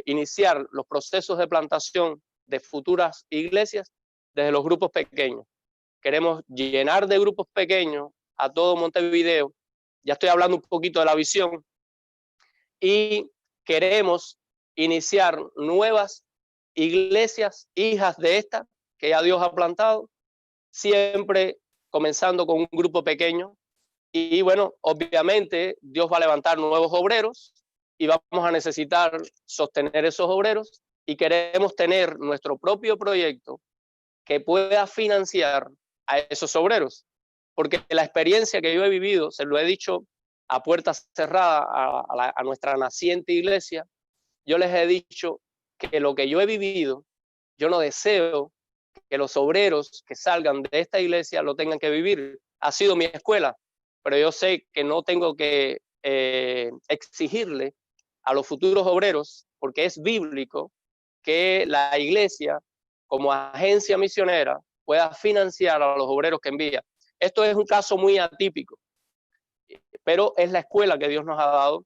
iniciar los procesos de plantación de futuras iglesias desde los grupos pequeños. Queremos llenar de grupos pequeños a todo Montevideo. Ya estoy hablando un poquito de la visión. Y queremos iniciar nuevas iglesias, hijas de esta, que ya Dios ha plantado, siempre comenzando con un grupo pequeño. Y bueno, obviamente Dios va a levantar nuevos obreros y vamos a necesitar sostener esos obreros, y queremos tener nuestro propio proyecto que pueda financiar a esos obreros. Porque la experiencia que yo he vivido, se lo he dicho a puertas cerradas a nuestra naciente iglesia, yo les he dicho que lo que yo he vivido, yo no deseo que los obreros que salgan de esta iglesia lo tengan que vivir. Ha sido mi escuela, pero yo sé que no tengo que exigirle a los futuros obreros, porque es bíblico que la iglesia, como agencia misionera, pueda financiar a los obreros que envía. Esto es un caso muy atípico, pero es la escuela que Dios nos ha dado,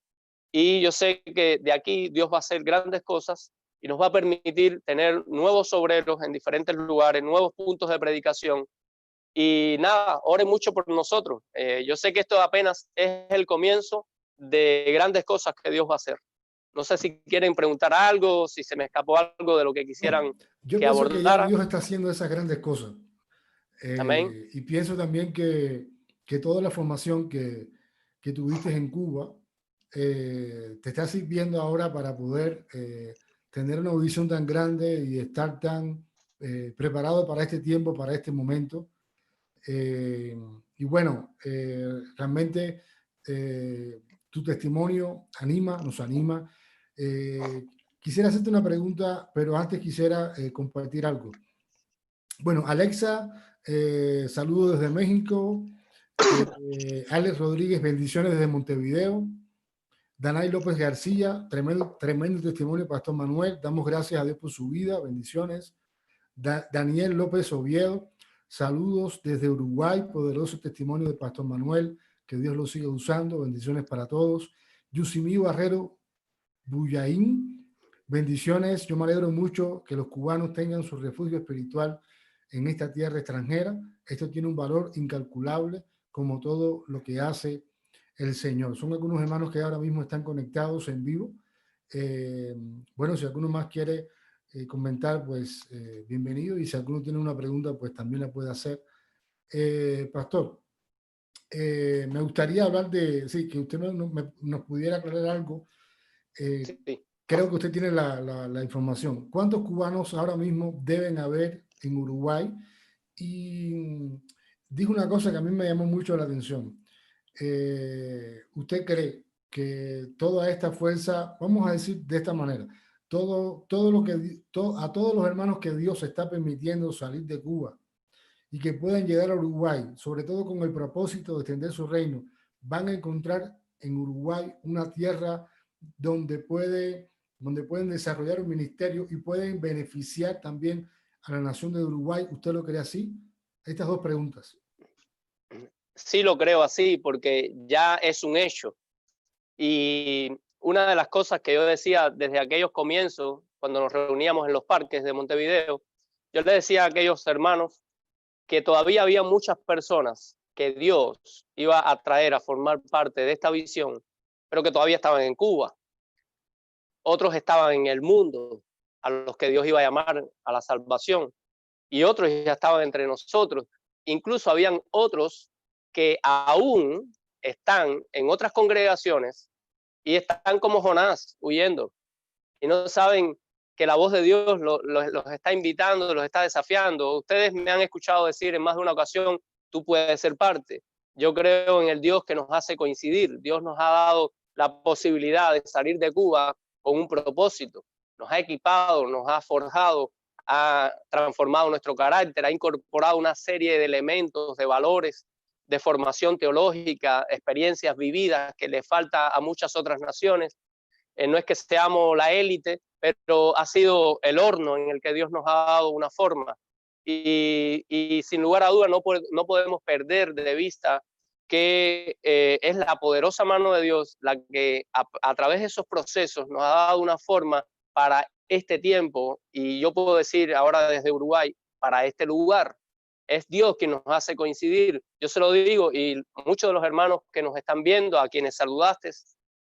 y yo sé que de aquí Dios va a hacer grandes cosas y nos va a permitir tener nuevos obreros en diferentes lugares, nuevos puntos de predicación. Y nada, oren mucho por nosotros. Yo sé que esto apenas es el comienzo de grandes cosas que Dios va a hacer. No sé si quieren preguntar algo, si se me escapó algo de lo que quisieran yo que pienso abordara. que ya Dios está haciendo esas grandes cosas. Amén. Y pienso también que toda la formación que tuviste en Cuba te está sirviendo ahora para poder tener una audición tan grande y estar tan preparado para este tiempo, para este momento. Y bueno, realmente tu testimonio nos anima. Quisiera hacerte una pregunta, pero antes quisiera compartir algo. Bueno, Alexa, saludos desde México. Alex Rodríguez, bendiciones desde Montevideo. Danay López García, tremendo testimonio, Pastor Manuel. Damos gracias a Dios por su vida, bendiciones. Daniel López Oviedo, saludos desde Uruguay, poderoso testimonio de Pastor Manuel, que Dios lo siga usando, bendiciones para todos. Yusimí Barrero Bullaín, bendiciones. Yo me alegro mucho que los cubanos tengan su refugio espiritual en esta tierra extranjera. Esto tiene un valor incalculable, como todo lo que hace el Señor. Son algunos hermanos que ahora mismo están conectados en vivo. Bueno, si alguno más quiere comentar, pues bienvenido. Y si alguno tiene una pregunta, pues también la puede hacer. Pastor, me gustaría hablar de, sí, que usted nos pudiera aclarar algo. Sí. Creo que usted tiene la información. ¿Cuántos cubanos ahora mismo deben haber en Uruguay? Y dijo una cosa que a mí me llamó mucho la atención. ¿usted cree que toda esta fuerza, vamos a decir de esta manera, a todos los hermanos que Dios está permitiendo salir de Cuba y que puedan llegar a Uruguay, sobre todo con el propósito de extender su reino, van a encontrar en Uruguay una tierra donde pueden desarrollar un ministerio y pueden beneficiar también a la nación de Uruguay? ¿Usted lo cree así? Estas dos preguntas. Sí lo creo así, porque ya es un hecho. Y una de las cosas que yo decía desde aquellos comienzos, cuando nos reuníamos en los parques de Montevideo, yo le decía a aquellos hermanos que todavía había muchas personas que Dios iba a traer a formar parte de esta visión, pero que todavía estaban en Cuba. Otros estaban en el mundo, a los que Dios iba a llamar a la salvación, y otros ya estaban entre nosotros. Incluso habían otros que aún están en otras congregaciones y están como Jonás, huyendo, y no saben que la voz de Dios los está invitando, los está desafiando. Ustedes me han escuchado decir en más de una ocasión, tú puedes ser parte. Yo creo en el Dios que nos hace coincidir. Dios nos ha dado la posibilidad de salir de Cuba con un propósito. Nos ha equipado, nos ha forjado, ha transformado nuestro carácter, ha incorporado una serie de elementos, de valores, de formación teológica, experiencias vividas que le falta a muchas otras naciones. No es que seamos la élite, pero ha sido el horno en el que Dios nos ha dado una forma. Y sin lugar a dudas no podemos perder de vista que es la poderosa mano de Dios la que a través de esos procesos nos ha dado una forma para este tiempo, y yo puedo decir ahora desde Uruguay, para este lugar. Es Dios quien nos hace coincidir. Yo se lo digo, y muchos de los hermanos que nos están viendo, a quienes saludaste,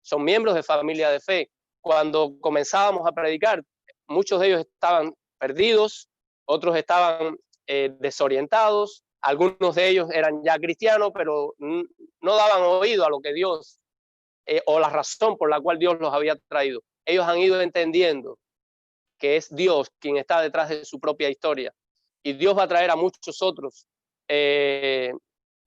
son miembros de familia de fe. Cuando comenzábamos a predicar, muchos de ellos estaban perdidos, otros estaban desorientados, algunos de ellos eran ya cristianos, pero no daban oído a lo que Dios, o la razón por la cual Dios los había traído. Ellos han ido entendiendo que es Dios quien está detrás de su propia historia, y Dios va a traer a muchos otros.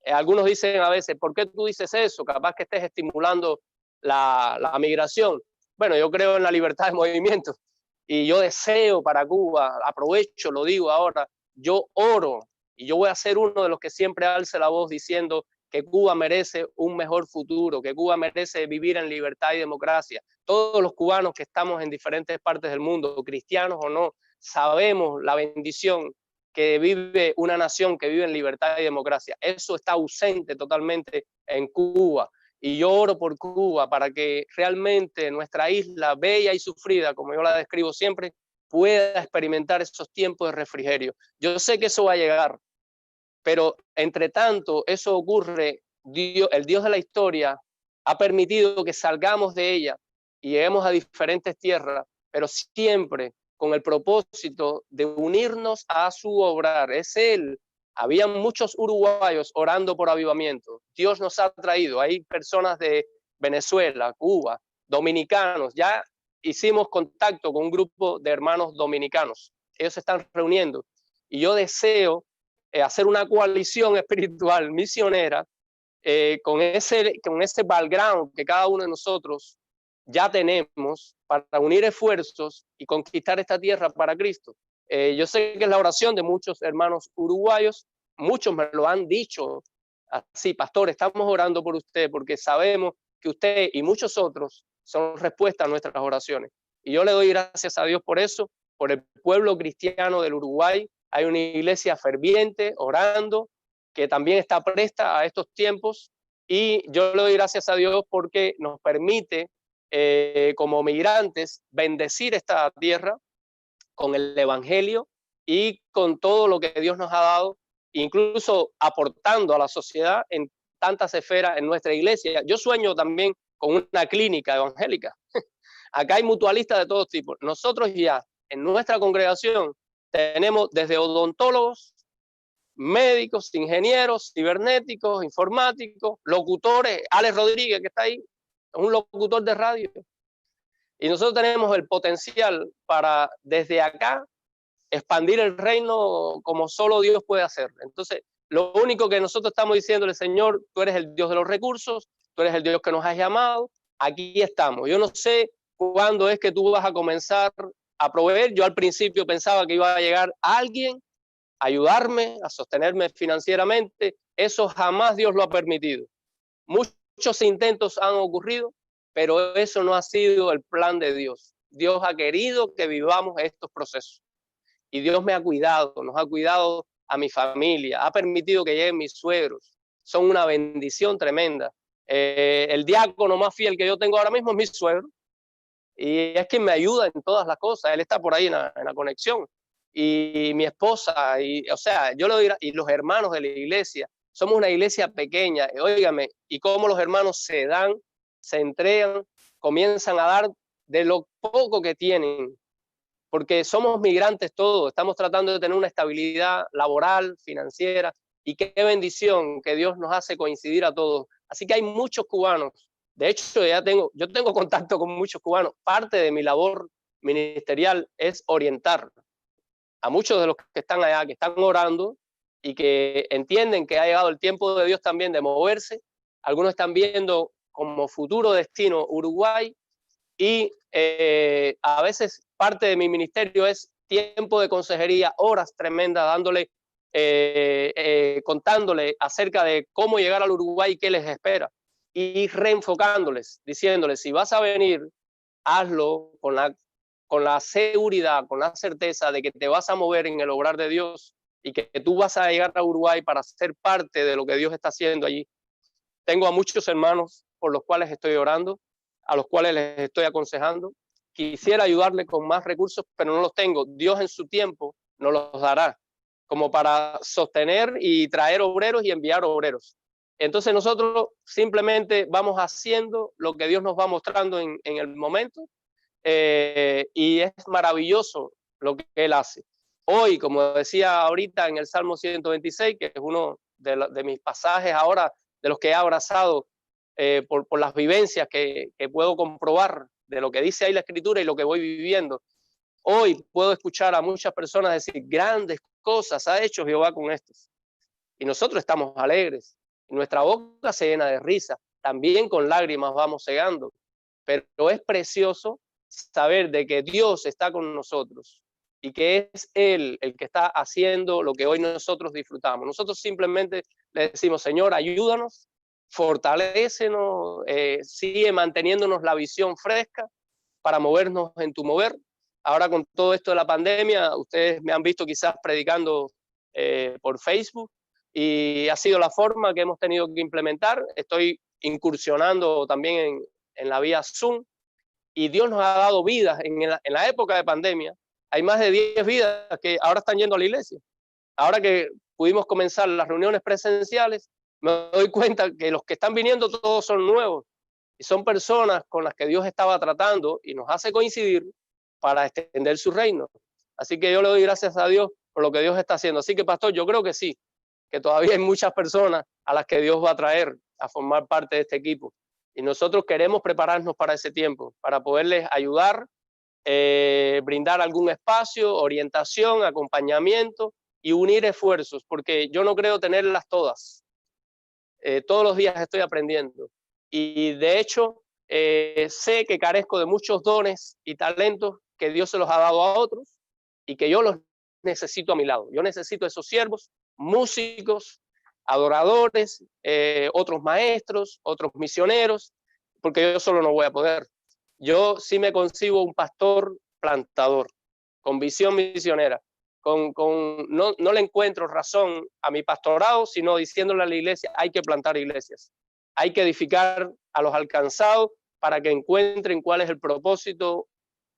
Algunos dicen a veces, ¿por qué tú dices eso? Capaz que estés estimulando la migración. Bueno, yo creo en la libertad de movimiento y yo deseo para Cuba, aprovecho, lo digo ahora, yo oro y yo voy a ser uno de los que siempre alce la voz diciendo que Cuba merece un mejor futuro, que Cuba merece vivir en libertad y democracia. Todos los cubanos que estamos en diferentes partes del mundo, cristianos o no, sabemos la bendición que vive una nación que vive en libertad y democracia. Eso está ausente totalmente en Cuba. Y yo oro por Cuba para que realmente nuestra isla, bella y sufrida, como yo la describo siempre, pueda experimentar esos tiempos de refrigerio. Yo sé que eso va a llegar, pero entre tanto eso ocurre, el Dios de la historia ha permitido que salgamos de ella y lleguemos a diferentes tierras, pero siempre con el propósito de unirnos a su obrar. Es Él. Había muchos uruguayos orando por avivamiento. Dios nos ha traído. Hay personas de Venezuela, Cuba, dominicanos. Ya hicimos contacto con un grupo de hermanos dominicanos. Ellos se están reuniendo. Y yo deseo hacer una coalición espiritual misionera con ese background que cada uno de nosotros ya tenemos para unir esfuerzos y conquistar esta tierra para Cristo. Yo sé que es la oración de muchos hermanos uruguayos, muchos me lo han dicho así, pastor, estamos orando por usted porque sabemos que usted y muchos otros son respuesta a nuestras oraciones. Y yo le doy gracias a Dios por eso, por el pueblo cristiano del Uruguay. Hay una iglesia ferviente, orando, que también está presta a estos tiempos, y yo le doy gracias a Dios porque nos permite como migrantes bendecir esta tierra con el evangelio y con todo lo que Dios nos ha dado, incluso aportando a la sociedad en tantas esferas en nuestra iglesia. Yo sueño también con una clínica evangélica. Acá hay mutualistas de todos tipos. Nosotros ya en nuestra congregación tenemos desde odontólogos, médicos, ingenieros, cibernéticos, informáticos, locutores. Alex Rodríguez, que está ahí, es un locutor de radio. Y nosotros tenemos el potencial para desde acá expandir el reino como solo Dios puede hacer. Entonces, Lo único que nosotros estamos diciéndole, Señor, tú eres el Dios de los recursos, tú eres el Dios que nos has llamado, aquí estamos. Yo no sé cuándo es que tú vas a comenzar a proveer. Yo al principio pensaba que iba a llegar alguien a ayudarme, a sostenerme financieramente. Eso jamás Dios lo ha permitido. Muchos intentos han ocurrido, pero eso no ha sido el plan de Dios. Dios ha querido que vivamos estos procesos. Y Dios me ha cuidado, nos ha cuidado a mi familia, ha permitido que lleguen mis suegros. Son una bendición tremenda. El diácono más fiel que yo tengo ahora mismo es mi suegro. Y es quien me ayuda en todas las cosas. Él está por ahí en la conexión. Y mi esposa, o sea, yo lo diría, y los hermanos de la iglesia. Somos una iglesia pequeña, óigame, y cómo los hermanos se dan, se entregan, comienzan a dar de lo poco que tienen, porque somos migrantes todos, estamos tratando de tener una estabilidad laboral, financiera, y qué bendición que Dios nos hace coincidir a todos. Así que hay muchos cubanos, de hecho yo tengo contacto con muchos cubanos. Parte de mi labor ministerial es orientar a muchos de los que están allá, que están orando y que entienden que ha llegado el tiempo de Dios también de moverse. Algunos están viendo como futuro destino Uruguay, y a veces parte de mi ministerio es tiempo de consejería, horas tremendas, dándole, contándole acerca de cómo llegar al Uruguay y qué les espera, y reenfocándoles, diciéndoles, si vas a venir, hazlo con la seguridad, con la certeza de que te vas a mover en el obrar de Dios y que tú vas a llegar a Uruguay para ser parte de lo que Dios está haciendo allí. Tengo a muchos hermanos por los cuales estoy orando, a los cuales les estoy aconsejando. Quisiera ayudarles con más recursos, pero no los tengo. Dios en su tiempo nos los dará, como para sostener y traer obreros y enviar obreros. Entonces nosotros simplemente vamos haciendo lo que Dios nos va mostrando en el momento, y es maravilloso lo que Él hace. Hoy, como decía ahorita en el Salmo 126, que es uno de mis pasajes ahora, de los que he abrazado, por las vivencias que puedo comprobar de lo que dice ahí la Escritura y lo que voy viviendo. Hoy puedo escuchar a muchas personas decir, grandes cosas ha hecho Jehová con estos. Y nosotros estamos alegres. Y nuestra boca se llena de risa. También con lágrimas vamos cegando. Pero es precioso saber de que Dios está con nosotros y que es Él el que está haciendo lo que hoy nosotros disfrutamos. Nosotros simplemente le decimos, Señor, ayúdanos, fortalécenos, sigue manteniéndonos la visión fresca para movernos en tu mover. Ahora con todo esto de la pandemia, ustedes me han visto quizás predicando por Facebook, y ha sido la forma que hemos tenido que implementar. Estoy incursionando también en la vía Zoom, y Dios nos ha dado vidas en la época de pandemia. Hay más de 10 vidas que ahora están yendo a la iglesia. Ahora que pudimos comenzar las reuniones presenciales, me doy cuenta que los que están viniendo todos son nuevos y son personas con las que Dios estaba tratando y nos hace coincidir para extender su reino. Así que yo le doy gracias a Dios por lo que Dios está haciendo. Así que, pastor, yo creo que sí, que todavía hay muchas personas a las que Dios va a traer a formar parte de este equipo. Y nosotros queremos prepararnos para ese tiempo, para poderles ayudar, brindar algún espacio, orientación, acompañamiento y unir esfuerzos, porque yo no creo tenerlas todas. Todos los días estoy aprendiendo. Y de hecho, sé que carezco de muchos dones y talentos que Dios se los ha dado a otros y que yo los necesito a mi lado. Yo necesito esos siervos, músicos, adoradores, otros maestros, otros misioneros, porque yo solo no voy a poder. Yo sí me concibo un pastor plantador, con visión misionera, no le encuentro razón a mi pastorado, sino diciéndole a la iglesia, hay que plantar iglesias, hay que edificar a los alcanzados para que encuentren cuál es el propósito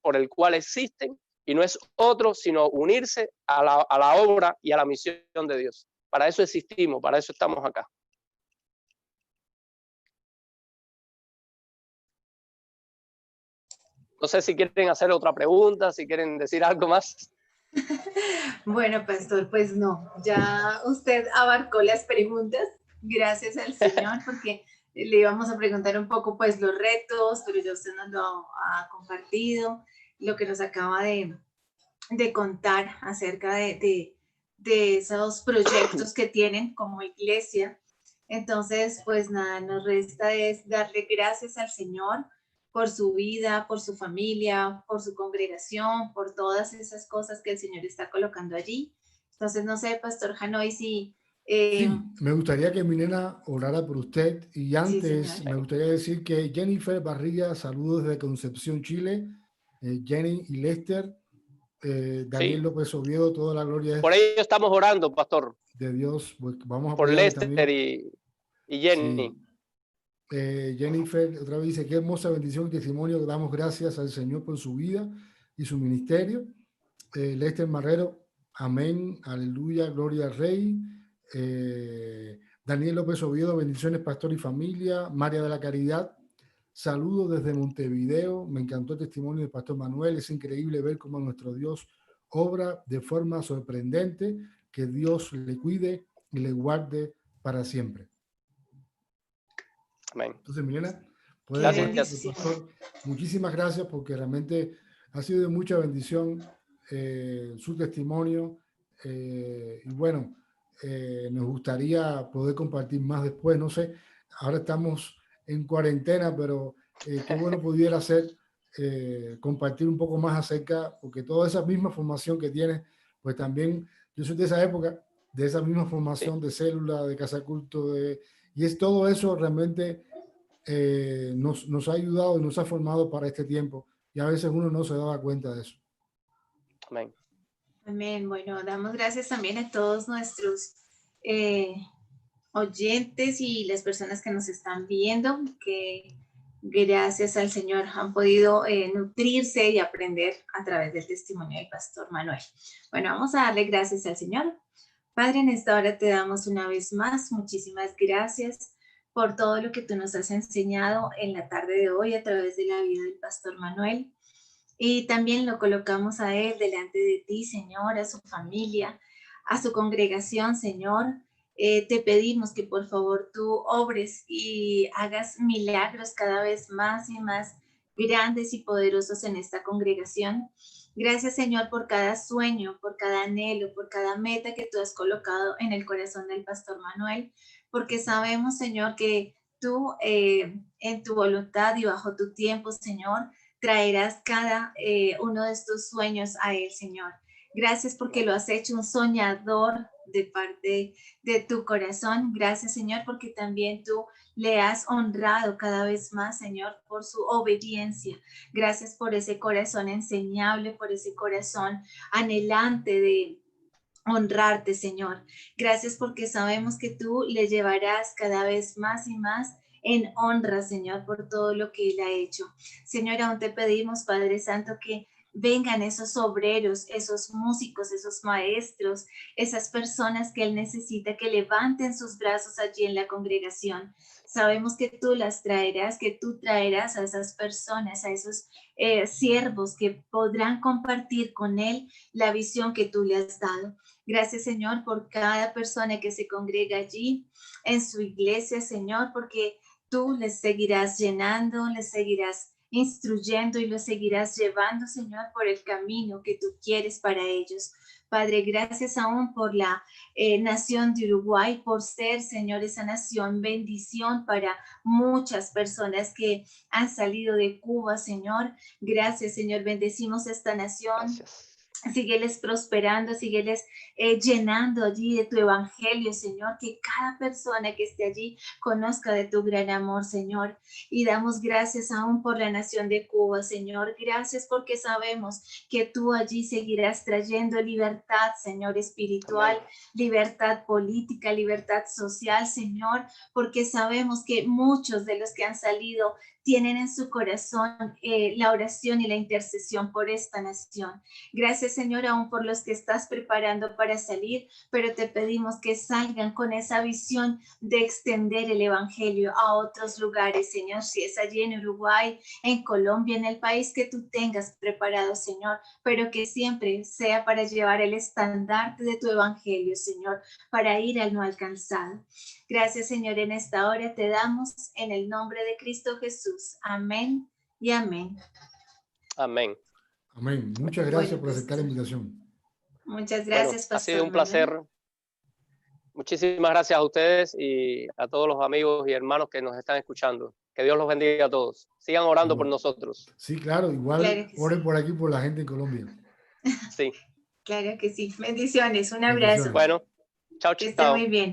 por el cual existen, y no es otro, sino unirse a la obra y a la misión de Dios. Para eso existimos, para eso estamos acá. No sé si quieren hacer otra pregunta, si quieren decir algo más. Bueno, pastor, pues no, ya usted abarcó las preguntas, gracias al Señor, porque le íbamos a preguntar un poco pues los retos, pero ya usted nos lo ha compartido, lo que nos acaba de contar acerca de de esos proyectos que tienen como iglesia. Entonces, pues nada, nos resta es darle gracias al Señor por su vida, por su familia, por su congregación, por todas esas cosas que el Señor está colocando allí. Entonces, no sé, Pastor Janoy, si... Sí, me gustaría que Milena orara por usted y sí, Señor. antes me gustaría decir que Jennifer Barriga, saludos desde Concepción, Chile, Jenny y Lester, Daniel Sí, López Oviedo, toda la gloria por es ello estamos orando, pastor, de Dios, pues vamos a por apoyarle Lester también. y Jenny. Sí. Jennifer otra vez dice, qué hermosa bendición y testimonio, que damos gracias al Señor por su vida y su ministerio. Lester Marrero, amén, aleluya, gloria al Rey. Daniel López Oviedo, bendiciones, pastor y familia. María de la Caridad, saludos desde Montevideo. Me encantó el testimonio del pastor Manuel. Es increíble ver cómo nuestro Dios obra de forma sorprendente. Que Dios le cuide y le guarde para siempre. Amén. Entonces, Milena, puede Gracias. pastor, muchísimas gracias porque realmente ha sido de mucha bendición su testimonio y bueno, nos gustaría poder compartir más después, no sé, ahora estamos en cuarentena, pero qué bueno pudiera ser compartir un poco más acerca, porque toda esa misma formación que tienes, pues también yo soy de esa época, de esa misma formación Sí. de célula, de casa culto, y es todo eso realmente nos ha ayudado y nos ha formado para este tiempo y a veces uno no se daba cuenta de eso. Amén. Amén. Bueno, damos gracias también a todos nuestros oyentes y las personas que nos están viendo, que gracias al Señor han podido nutrirse y aprender a través del testimonio del pastor Manuel. Bueno, vamos a darle gracias al Señor. Padre, en esta hora te damos una vez más muchísimas gracias por todo lo que tú nos has enseñado en la tarde de hoy a través de la vida del pastor Manuel. Y también lo colocamos a él delante de ti, Señor, a su familia, a su congregación, Señor. Te pedimos que por favor tú obres y hagas milagros cada vez más y más grandes y poderosos en esta congregación. Gracias, Señor, por cada sueño, por cada anhelo, por cada meta que tú has colocado en el corazón del pastor Manuel, porque sabemos, Señor, que tú en tu voluntad y bajo tu tiempo, Señor, traerás cada uno de estos sueños a él, Señor. Gracias porque lo has hecho un soñador de parte de tu corazón. Gracias, Señor, porque también tú le has honrado cada vez más, Señor, por su obediencia. Gracias por ese corazón enseñable, por ese corazón anhelante de honrarte, Señor. Gracias porque sabemos que tú le llevarás cada vez más y más en honra, Señor, por todo lo que Él ha hecho. Señor, aún te pedimos, Padre Santo, que vengan esos obreros, esos músicos, esos maestros, esas personas que Él necesita, que levanten sus brazos allí en la congregación. Sabemos que tú las traerás, que tú traerás a esas personas, a esos siervos que podrán compartir con Él la visión que tú le has dado. Gracias, Señor, por cada persona que se congrega allí en su iglesia, Señor, porque tú les seguirás llenando, les seguirás instruyendo y los seguirás llevando, Señor, por el camino que tú quieres para ellos. Padre, gracias aún por la nación de Uruguay, por ser, Señor, esa nación, bendición para muchas personas que han salido de Cuba, Señor. Gracias, Señor, bendecimos esta nación. Gracias. Sígueles prosperando, sígueles llenando allí de tu evangelio, Señor, que cada persona que esté allí conozca de tu gran amor, Señor. Y damos gracias aún por la nación de Cuba, Señor. Gracias porque sabemos que tú allí seguirás trayendo libertad, Señor, espiritual, Amén. libertad política, libertad social, Señor, porque sabemos que muchos de los que han salido tienen en su corazón la oración y la intercesión por esta nación. Gracias, Señor, aún por los que estás preparando para salir, pero te pedimos que salgan con esa visión de extender el evangelio a otros lugares, Señor, si es allí en Uruguay, en Colombia, en el país que tú tengas preparado, Señor, pero que siempre sea para llevar el estandarte de tu evangelio, Señor, para ir al no alcanzado. Gracias, Señor, en esta hora te damos en el nombre de Cristo Jesús. Amén y amén. Amén. Amén. Muchas gracias por aceptar la invitación. Muchas gracias, Ha pastor. sido un placer. Muchísimas gracias a ustedes y a todos los amigos y hermanos que nos están escuchando. Que Dios los bendiga a todos. Sigan orando por nosotros. Sí, claro, igual Claro que oren sí. por aquí, por la gente en Colombia. Sí. Claro que sí. Bendiciones. Un abrazo. Bendiciones. Bueno, chao, Que esté chao. muy bien.